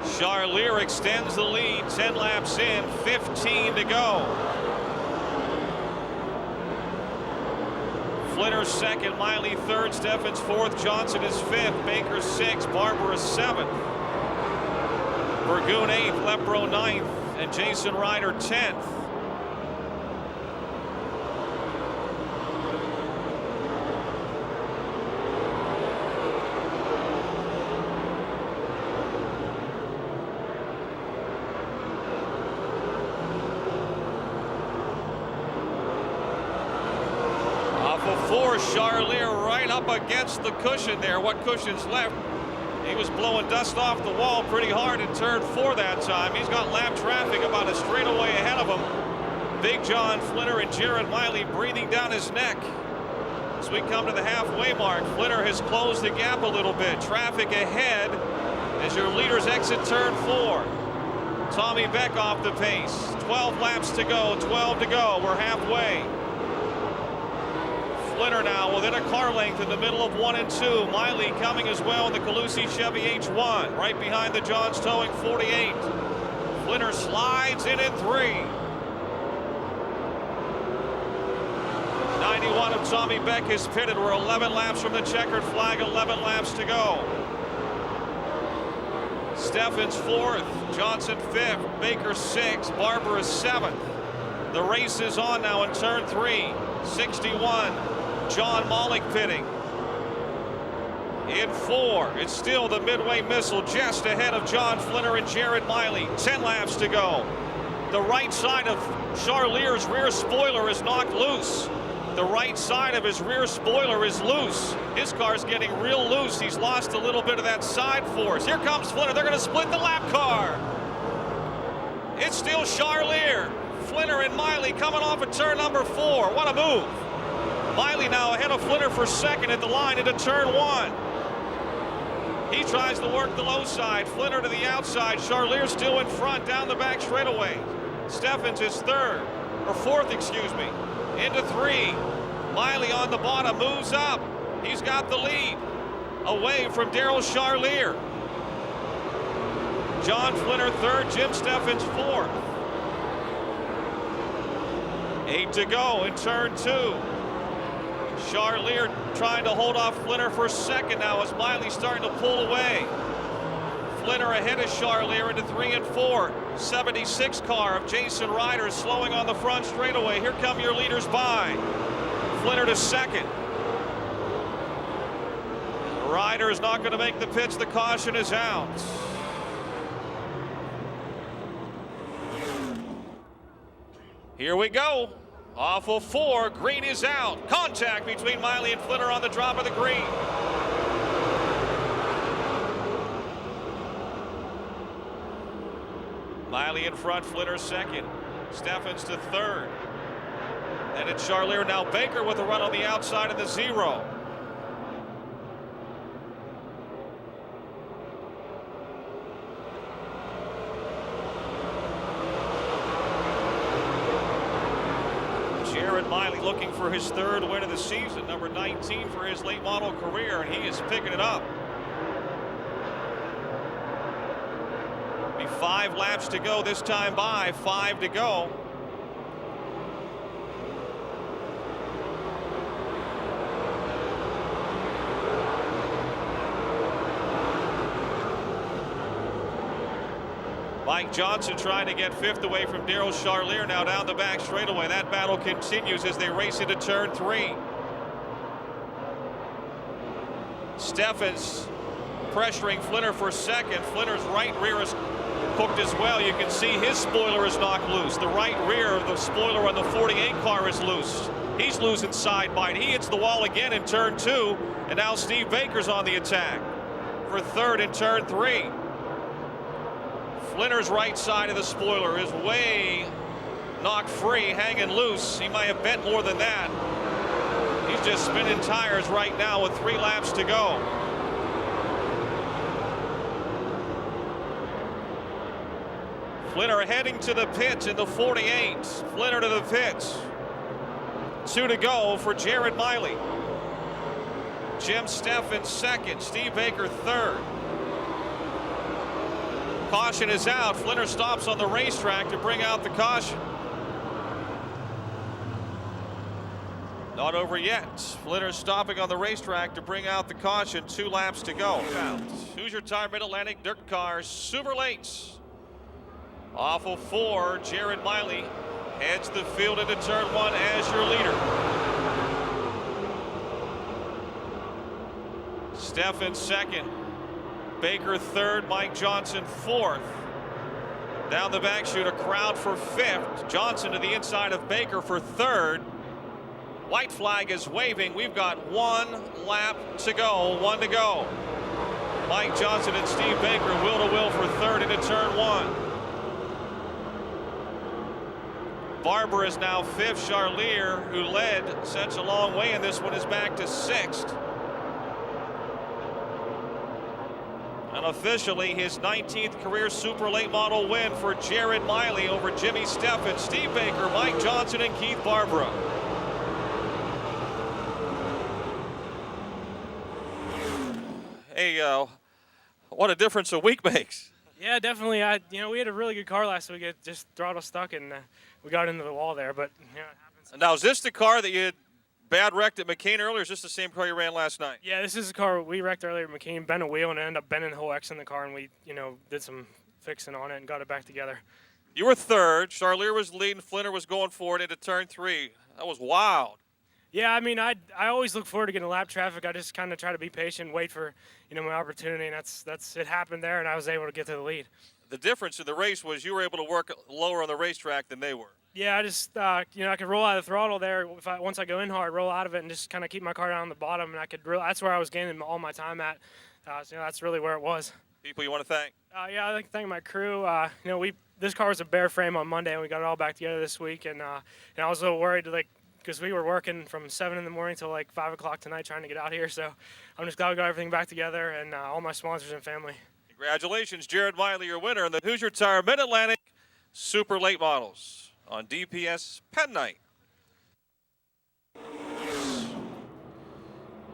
Charlier extends the lead, 10 laps in, 15 to go. Flinner second, Miley third, Steffens fourth, Johnson is fifth, Baker sixth, Barber is seventh. Burgoon eighth, Lepro ninth, and Jason Ryder 10th. Charlier right up against the cushion there. What cushion's left? He was blowing dust off the wall pretty hard in turn 4 that time. He's got lap traffic about a straightaway ahead of him. Big John Flinner and Jared Miley breathing down his neck. As we come to the halfway mark, Flinner has closed the gap a little bit. Traffic ahead as your leaders exit turn 4. Tommy Beck off the pace. 12 laps to go, 12 to go. We're halfway. Flinner now within a car length in the middle of 1 and 2. Miley coming as well in the Calusi Chevy H1, right behind the Johns Towing 48. Flinner slides in 3. 91 of Tommy Beck is pitted. We're 11 laps from the checkered flag, 11 laps to go. Steffens 4th, Johnson 5th, Baker 6th, Barber is 7th. The race is on now in turn 3. 61. John Malik pitting. In 4, it's still the Midway Missile just ahead of John Flinner and Jared Miley. 10 laps to go. The right side of Charlier's rear spoiler is knocked loose. The right side of his rear spoiler is loose. His car's getting real loose. He's lost a little bit of that side force. Here comes Flinner. They're going to split the lap car. It's still Charlier. Flinner and Miley coming off of turn number 4. What a move. Miley now ahead of Flinner for second at the line into turn 1. He tries to work the low side. Flinner to the outside. Charlier still in front down the back straightaway. Steffens is third, or fourth, excuse me. Into 3. Miley on the bottom moves up. He's got the lead. Away from Daryl Charlier. John Flinner third, Jim Steffens fourth. 8 to go in turn 2. Charlier trying to hold off Flinner for second now as Miley's starting to pull away. Flinner ahead of Charlier into 3 and 4. 76 car of Jason Ryder slowing on the front straightaway. Here come your leaders by. Flinner to second. Ryder is not going to make the pits. The caution is out. Here we go. Off of 4, green is out. Contact between Miley and Flinner on the drop of the green. Miley in front, Flinner second. Steffens to third. And it's Charlier, now Baker with a run on the outside of the 0. Jared Miley looking for his third win of the season, number 19 for his late model career, and he is picking it up. Be 5 laps to go this time by, 5 to go. Mike Johnson trying to get 5th away from Daryl Charlier now down the back straightaway. That battle continues as they race into turn 3. Steffens pressuring Flinner for second. Flinner's right rear is cooked as well. You can see his spoiler is knocked loose. The right rear of the spoiler on the 48 car is loose. He's losing side bite. He hits the wall again in turn 2, and now Steve Baker's on the attack for third in turn 3. Flinner's right side of the spoiler is way knocked free, hanging loose. He might have bent more than that. He's He's just spinning tires right now with 3 laps to go. Flinner heading to the pits in the 48. Flinner to the pits. 2 to go for Jared Miley. Jim Steffen second. Steve Baker third. Caution is out. Flinner stops on the racetrack to bring out the caution. Not over yet. Flinner stopping on the racetrack to bring out the caution. 2 laps to go. Hoosier Tire Mid-Atlantic Dirt Cars super late. Off of 4, Jared Miley heads the field into turn 1 as your leader. Steffen second. Baker third. Mike Johnson fourth. Down the back chute, a crowd for 5th. Johnson to the inside of Baker for 3rd. White flag is waving. We've got 1 lap to go. 1 to go. Mike Johnson and Steve Baker wheel to wheel for 3rd into turn 1. Barber is now 5th. Charlier, who led such a long way in this one, is back to 6th. And officially his 19th career super late model win for Jared Miley over Jimmy Steffen, Steve Baker, Mike Johnson, and Keith Barbara. Hey, what a difference a week makes. Yeah, definitely. We had a really good car last week. It just throttle stuck and we got into the wall there, but it happens. Now, is this the car that you had bad wrecked at McCain earlier, or is this the same car you ran last night? Yeah, this is the car we wrecked earlier at McCain, bent a wheel, and it ended up bending the whole X in the car, and we, did some fixing on it and got it back together. You were 3rd. Charlier was leading. Flinner was going forward into turn 3. That was wild. Yeah, I mean, I always look forward to getting lap traffic. I just kind of try to be patient, wait for, my opportunity, and that's it happened there, and I was able to get to the lead. The difference in the race was you were able to work lower on the racetrack than they were. Yeah, I just, I could roll out of the throttle there. Once I go in hard, roll out of it and just kind of keep my car down on the bottom, and that's where I was gaining all my time at. That's really where it was. People you want to thank? Yeah, I'd like to thank my crew. This car was a bare frame on Monday, and we got it all back together this week, and I was a little worried, because we were working from 7 in the morning till 5 o'clock tonight trying to get out here. So I'm just glad we got everything back together, and all my sponsors and family. Congratulations, Jared Miley, your winner in the Hoosier Tire Mid-Atlantic Super Late Models on DPS Pen Night.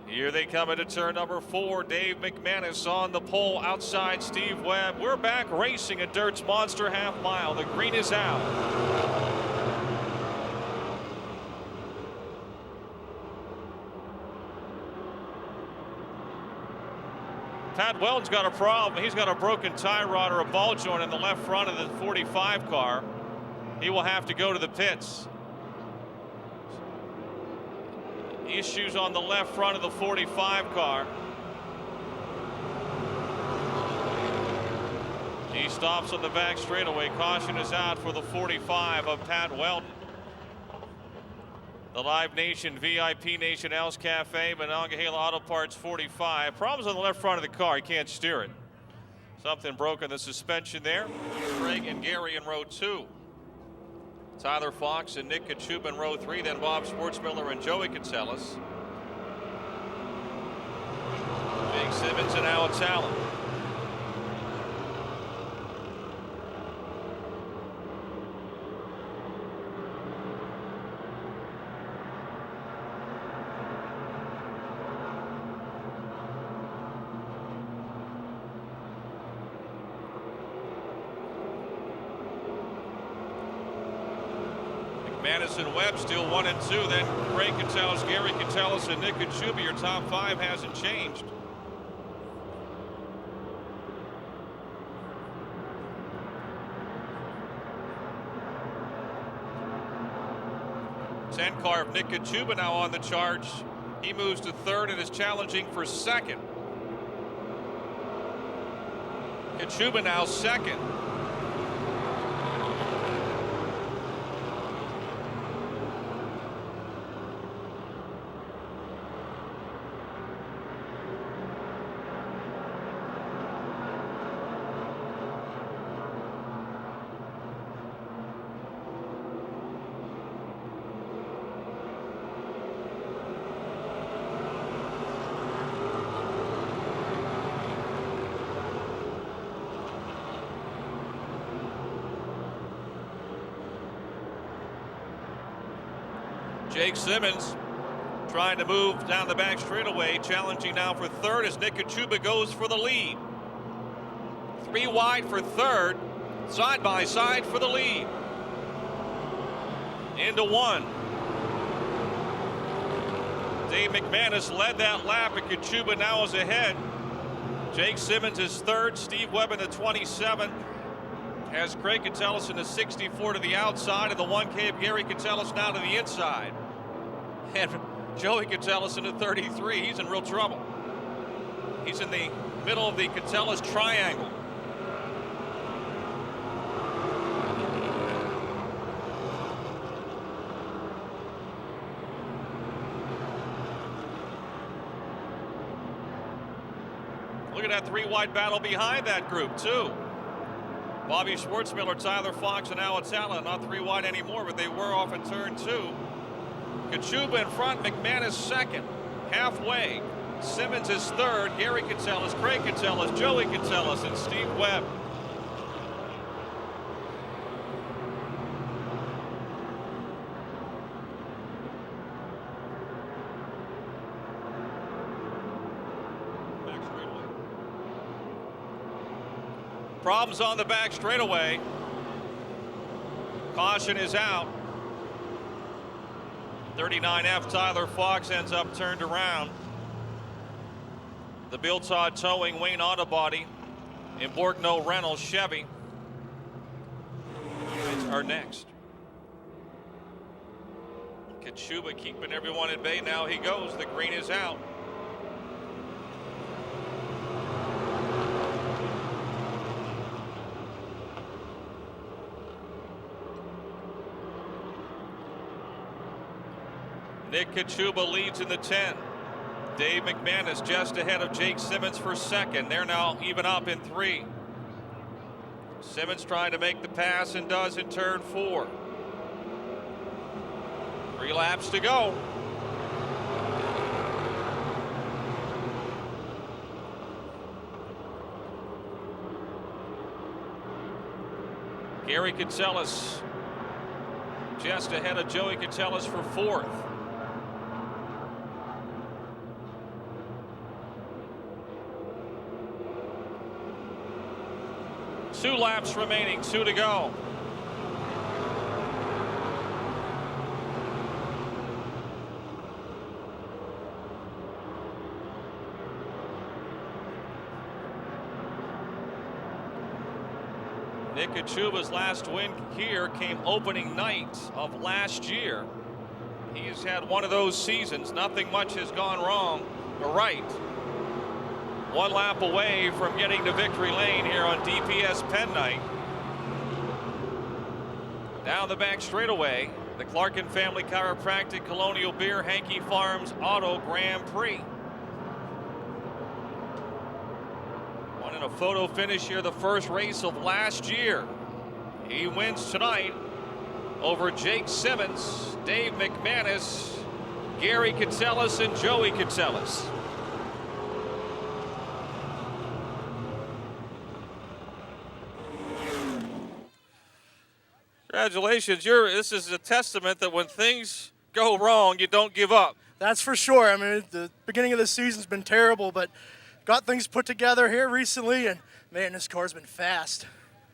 Here they come into turn number 4. Dave McManus on the pole outside Steve Webb. We're back racing at Dirt's Monster Half Mile. The green is out. Pat Weldon's got a problem. He's got a broken tie rod or a ball joint in the left front of the 45 car. He will have to go to the pits. Issues on the left front of the 45 car. He stops on the back straightaway. Caution is out for the 45 of Pat Weldon. The Live Nation, VIP Nation, Al's Cafe, Monongahela Auto Parts 45. Problems on the left front of the car. He can't steer it. Something broke in the suspension there. Craig and Gary in row 2. Tyler Fox and Nick Kachuba in row 3. Then Bob Schwartzmiller and Joey Catsellis. Jake Simmons and Alex Allen. Madison Webb still 1 and 2. Then Craig Catsellis, Gary Catsellis, and Nick Kachuba. Your top 5 hasn't changed. Ten car of Nick Kachuba now on the charge. He moves to 3rd and is challenging for 2nd. Kachuba now 2nd. Jake Simmons trying to move down the back straightaway, challenging now for third as Nick Kachuba goes for the lead. 3 wide for third, side by side for the lead. Into 1. Dave McManus led that lap, and Kachuba now is ahead. Jake Simmons is third, Steve Webb in the 27. Has Craig Catellus in the 64 to the outside, and the 1K of Gary Catellus now to the inside. And Joey Catellus in the 33, he's in real trouble. He's in the middle of the Catellus triangle. Look at that 3 wide battle behind that group, too. Bobby Schwartzmiller, Tyler Fox, and Alan Talla, not 3 wide anymore, but they were off at turn 2. Kachuba in front, McManus second. Halfway, Simmons is third, Gary Catellus, Craig Catellus, Joey Catellus, and Steve Webb. Problems on the back straightaway. Caution is out. 39F Tyler Fox ends up turned around. The Bill Todd Towing Wayne Auto Body and Borgno Reynolds Chevy are next. Kachuba keeping everyone at bay. Now he goes. The green is out. Nick Kachuba leads in the 10. Dave McManus just ahead of Jake Simmons for second. They're now even up in 3. Simmons trying to make the pass and does in turn 4. 3 laps to go. Gary Catellus just ahead of Joey Catellus for 4th. 2 laps remaining, 2 to go. Nick Kachuba's last win here came opening night of last year. He's had one of those seasons. Nothing much has gone wrong or right. 1 lap away from getting to victory lane here on DPS Penn night. Down the back straightaway, the Clarkin Family Chiropractic, Colonial Beer, Hankey Farms Auto Grand Prix. Won in a photo finish here, the first race of last year. He wins tonight over Jake Simmons, Dave McManus, Gary Catellus, and Joey Catellus. Congratulations. This is a testament that when things go wrong, you don't give up. That's for sure. I mean, the beginning of the season's been terrible, but got things put together here recently, and man, this car's been fast.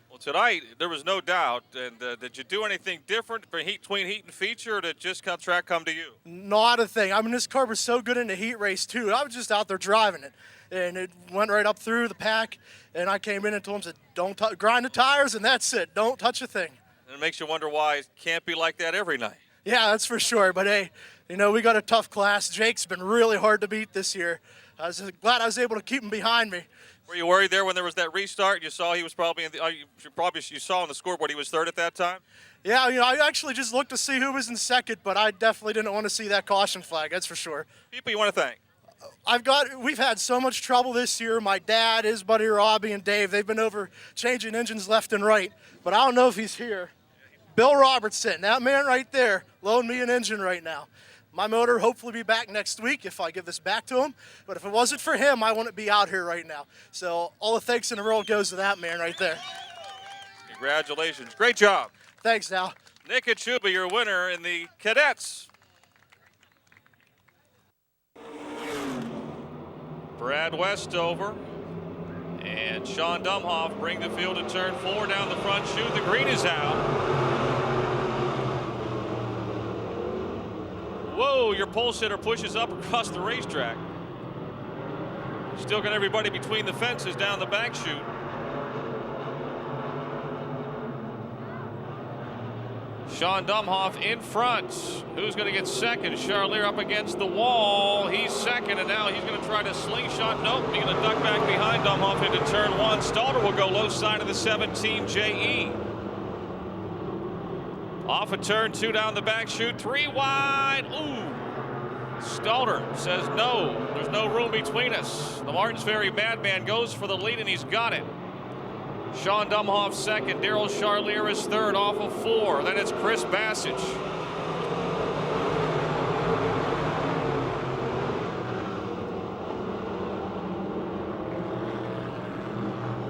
Well, tonight, there was no doubt. And did you do anything different between heat and feature, or did just track come to you? Not a thing. I mean, this car was so good in the heat race, too. I was just out there driving it, and it went right up through the pack, and I came in and told him, don't grind the tires, and that's it. Don't touch a thing. And it makes you wonder why it can't be like that every night. Yeah, that's for sure. But, hey, you know, we got a tough class. Jake's been really hard to beat this year. I was glad I was able to keep him behind me. Were you worried there when there was that restart? You saw he was probably in the. You saw on the scoreboard he was third at that time. Yeah, you know, I actually just looked to see who was in second, but I definitely didn't want to see that caution flag. That's for sure. People you want to thank? We've had so much trouble this year. My dad, his buddy Robbie, and Dave, they've been over changing engines left and right, but I don't know if he's here. Bill Robertson, that man right there, loaned me an engine right now. My motor hopefully be back next week if I give this back to him. But if it wasn't for him, I wouldn't be out here right now. So all the thanks in the world goes to that man right there. Congratulations. Great job. Thanks, Al. Nick Kachuba, your winner in the Cadets Brad Westover and Sean Dumhoff bring the field to turn 4 down the front chute. The green is out. Whoa, your pole sitter pushes up across the racetrack. Still got everybody between the fences down the back chute. Sean Dumhoff in front. Who's going to get second? Charlier up against the wall. He's second, and now he's going to try to slingshot. Nope, he's going to duck back behind Dumhoff into turn 1. Stalder will go low side of the 17 JE. Off of turn 2 down the back chute. 3 wide. Ooh. Stalder says no. There's no room between us. The Martinsbury Madman goes for the lead, and he's got it. Sean Dumhoff second, Daryl Charlier is third off of 4. Then it's Chris Bassage.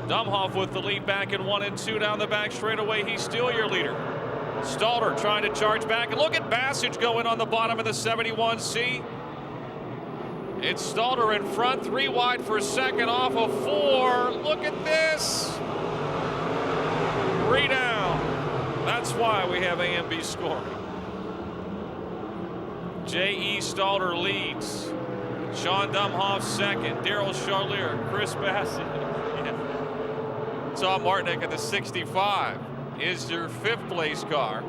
Dumhoff with the lead back in 1 and 2 down the back straightaway. He's still your leader. Stalder trying to charge back, and look at Bassage going on the bottom of the 71C. It's Stalder in front, 3 wide for second off of 4. Look at this. 3 down. That's why we have AMB scoring. J.E. Stalder leads. Sean Dumhoff second. Daryl Charlier, Chris Bassett. Yeah. Tom Martinek at the 65 is your 5th place car.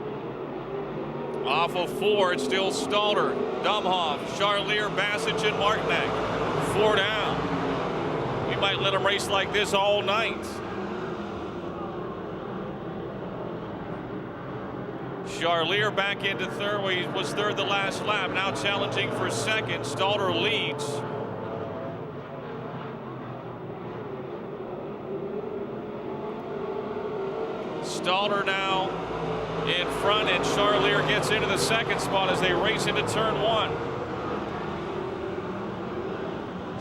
Off of 4, it's still Stalder, Dumhoff, Charlier, Bassett, and Martinek. 4 down. We might let them race like this all night. Charlier back into third, where he was third the last lap, now challenging for second. Stalder leads. Stalder now in front, and Charlier gets into the second spot as they race into turn 1.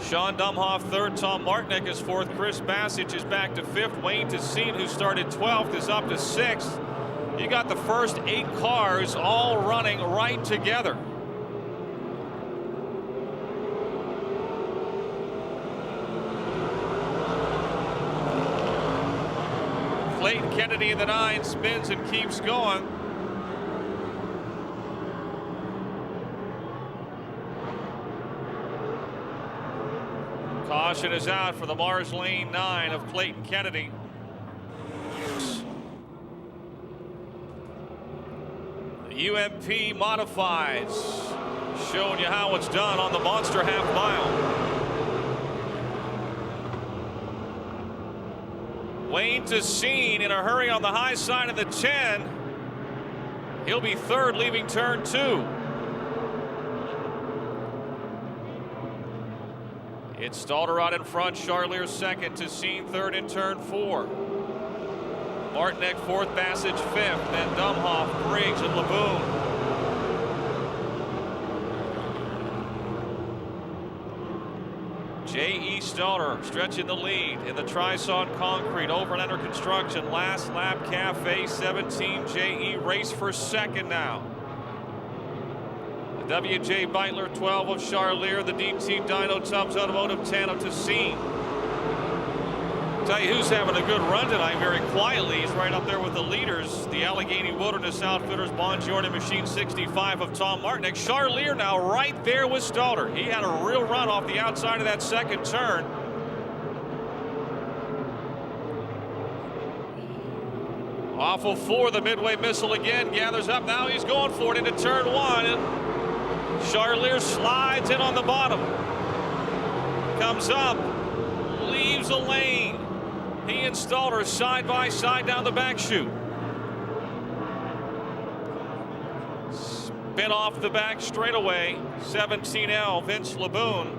Sean Dumhoff third, Tom Martinek is 4th, Chris Bassage is back to 5th, Wayne Tessine, who started 12th, is up to 6th. You got the first 8 cars all running right together. Clayton Kennedy in the 9 spins and keeps going. Caution is out for the Mars Lane 9 of Clayton Kennedy. The UMP modifies, showing you how it's done on the Monster half mile. Wayne Tessine in a hurry on the high side of the 10. He'll be third leaving turn 2. It's Stalder out in front, Charlier second, Tessine third in turn 4. Martinek 4th, Bassage 5th, then Dumhoff, Briggs, and Laboon. J.E. Stalder stretching the lead in the Trison Concrete over and under construction. Last lap cafe, 17 J.E. race for second now. The W.J. Beitler 12 of Charlier, the DT Dyno Tubbs Automotive 10 of Tessine. Tell you who's having a good run tonight very quietly. He's right up there with the leaders. The Allegheny Wilderness Outfitters Bonjourne Machine 65 of Tom Martinek. Charlier now right there with Stalder. He had a real run off the outside of that second turn. Off of 4, the midway missile again gathers up. Now he's going for it into turn 1. And Charlier slides in on the bottom. Comes up, leaves a lane. He and Stalder side by side down the back chute. Spin off the back straightaway. 17L, Vince Laboon.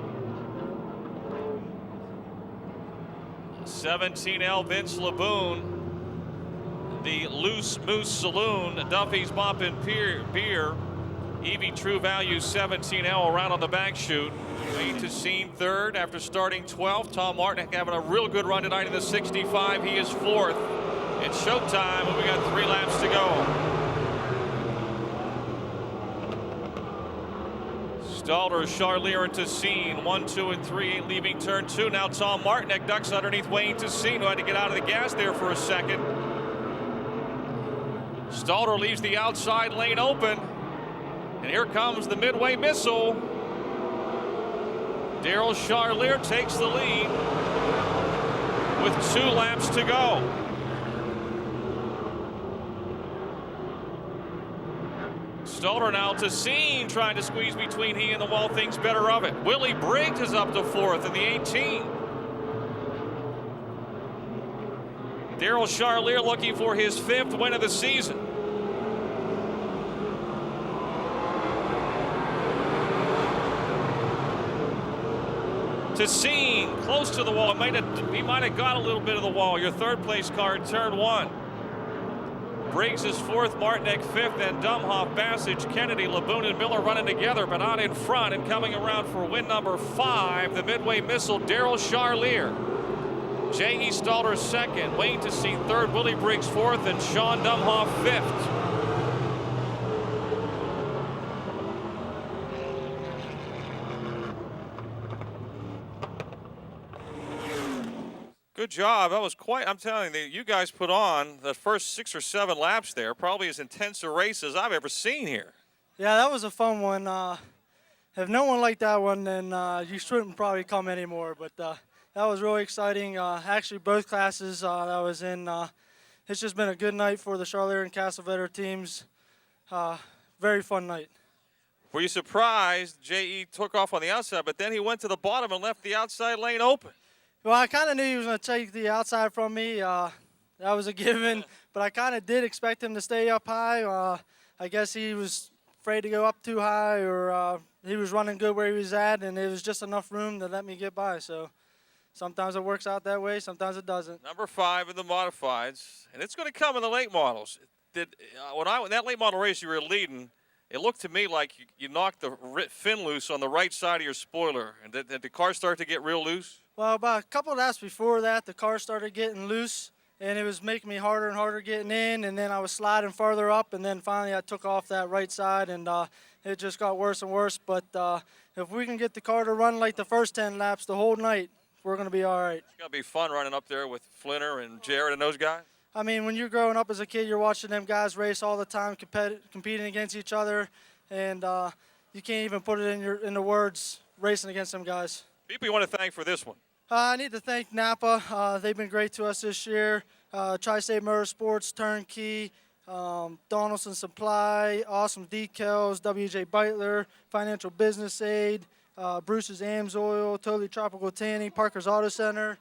17L, Vince Laboon. The Loose Moose Saloon, Duffy's Boppin' Beer. EV True Value 17L around on the back chute. Wayne Tessine third after starting 12th. Tom Martinek having a real good run tonight in the 65. He is 4th. It's showtime, and we got 3 laps to go. Stalder, Charlier, and Tessine. 1, 2, and 3 leaving turn 2. Now Tom Martinek ducks underneath Wayne Tessine, who had to get out of the gas there for a second. Stalder leaves the outside lane open. And here comes the midway missile. Daryl Charlier takes the lead with 2 laps to go. Stalder now to Scene, trying to squeeze between he and the wall, thinks better of it. Willie Briggs is up to 4th in the 18. Daryl Charlier looking for his 5th win of the season. Tessine close to the wall. He might have got a little bit of the wall. Your 3rd place car, turn 1. Briggs is 4th, Martinek 5th, and Dumhoff, Bassage, Kennedy, Laboon, and Miller running together, but not in front. And coming around for win number 5, the midway missile, Daryl Charlier. J.E. Stalder 2nd, Wayne Tessine 3rd, Willie Briggs 4th, and Sean Dumhoff 5th. Good job. That was quite, I'm telling you, you guys put on the first 6 or 7 laps there, probably as intense a race as I've ever seen here. Yeah, that was a fun one. If no one liked that one, then you shouldn't probably come anymore. But that was really exciting. Actually, both classes that I was in, it's just been a good night for the Charlier and Castlevetter teams. Very fun night. Were you surprised J.E. took off on the outside, but then he went to the bottom and left the outside lane open? Well, I kind of knew he was going to take the outside from me. That was a given, but I kind of did expect him to stay up high. I guess he was afraid to go up too high, or he was running good where he was at, and it was just enough room to let me get by. So sometimes it works out that way, sometimes it doesn't. Number 5 in the modifieds, and it's going to come in the late models. When that late model race you were leading, it looked to me like you knocked the fin loose on the right side of your spoiler. And did the car start to get real loose? Well, about a couple of laps before that, the car started getting loose, and it was making me harder and harder getting in, and then I was sliding farther up, and then finally I took off that right side, and it just got worse and worse. But if we can get the car to run like the first 10 laps the whole night, we're going to be all right. It's going to be fun running up there with Flinner and Jared and those guys. I mean, when you're growing up as a kid, you're watching them guys race all the time, competing against each other, and you can't even put it in the words, racing against them guys. People you want to thank for this one? I need to thank Napa. They've been great to us this year. Tri-State Motorsports, Turnkey, Donaldson Supply, Awesome Decals, WJ Beitler, Financial Business Aid, Bruce's Amsoil, Totally Tropical Tanning, Parker's Auto Center,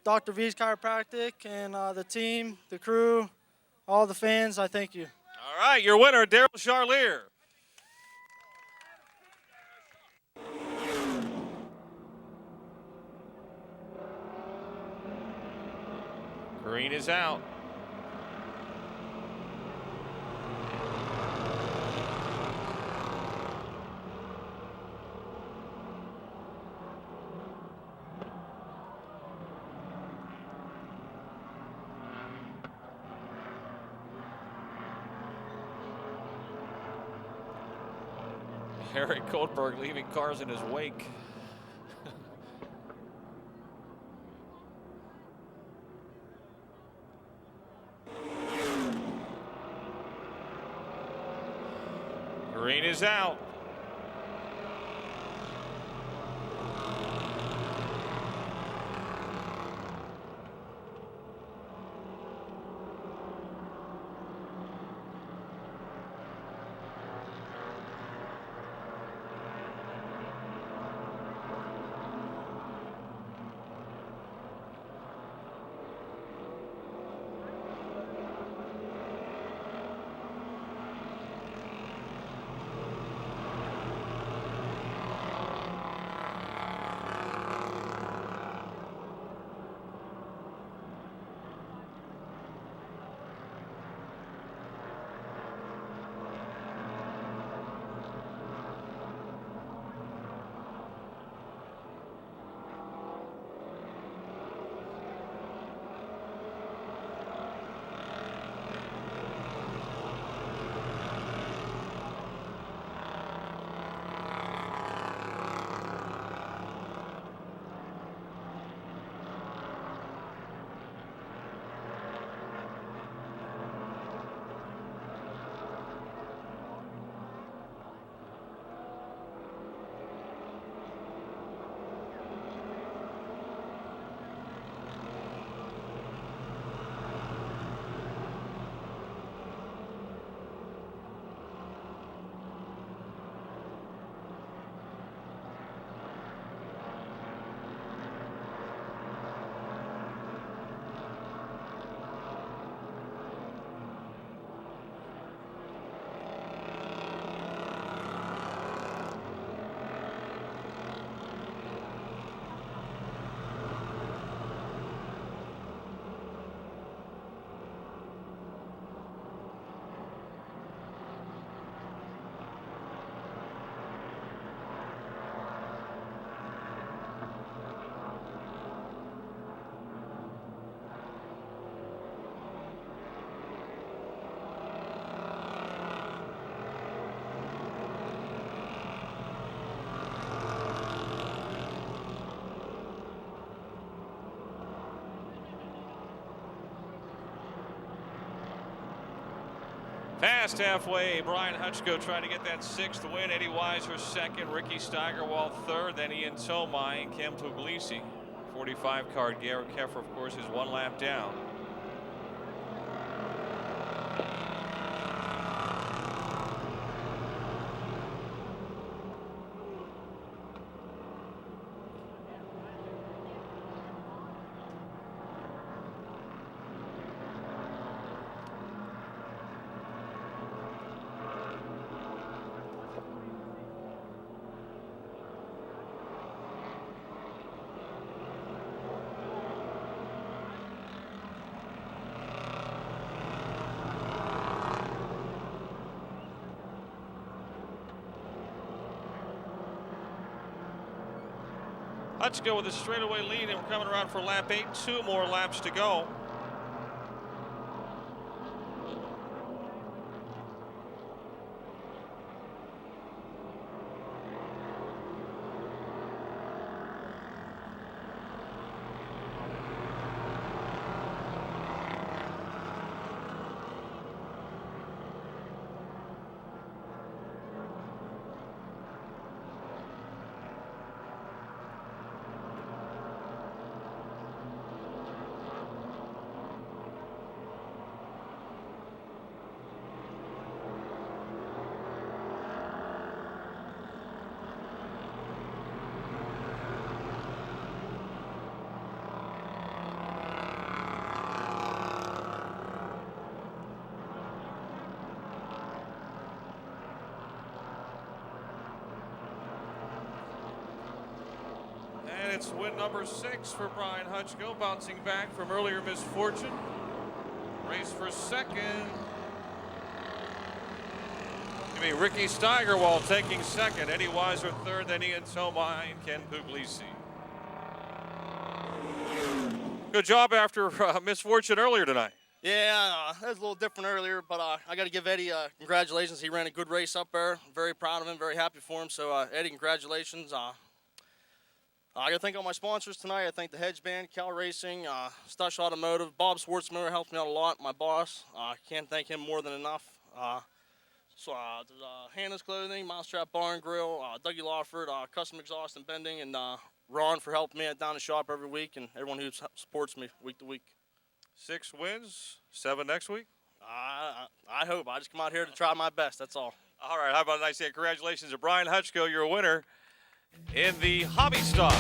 Dr. V's Chiropractic, and the team, the crew, all the fans. I thank you. All right, your winner, Daryl Charlier. Green is out. Eric Goldberg leaving cars in his wake. Green is out. Past halfway, Brian Hutchko trying to get that 6th win. Eddie Weiser 2nd, Ricky Steigerwald 3rd, then Ian Tomai and Ken Puglisi. 45 card Garrett Keffer, of course, is 1 lap down. Hutchko with a straightaway lead, and we're coming around for lap 8. 2 more laps to go. It's win number 6 for Brian Hutchko, bouncing back from earlier misfortune. Race for 2nd. Ricky Steigerwald taking 2nd. Eddie Weiser 3rd, then Ian Tomai and Ken Puglisi. Good job after misfortune earlier tonight. Yeah, that was a little different earlier, but I got to give Eddie congratulations. He ran a good race up there. Very proud of him, very happy for him. So, Eddie, congratulations. I got to thank all my sponsors tonight. I thank the Hedge Band, Cal Racing, Stush Automotive, Bob Schwartzmiller helped me out a lot. My boss, I can't thank him more than enough. Hannah's Clothing, Mousetrap Bar and Grill, Dougie Lawford, Custom Exhaust and Bending, and Ron for helping me down the shop every week, and everyone who supports me week to week. 6 wins, 7 next week? I hope. I just come out here to try my best. That's all. All right. How about a nice day? Congratulations to Brian Hutchko, your winner in the Hobby Stock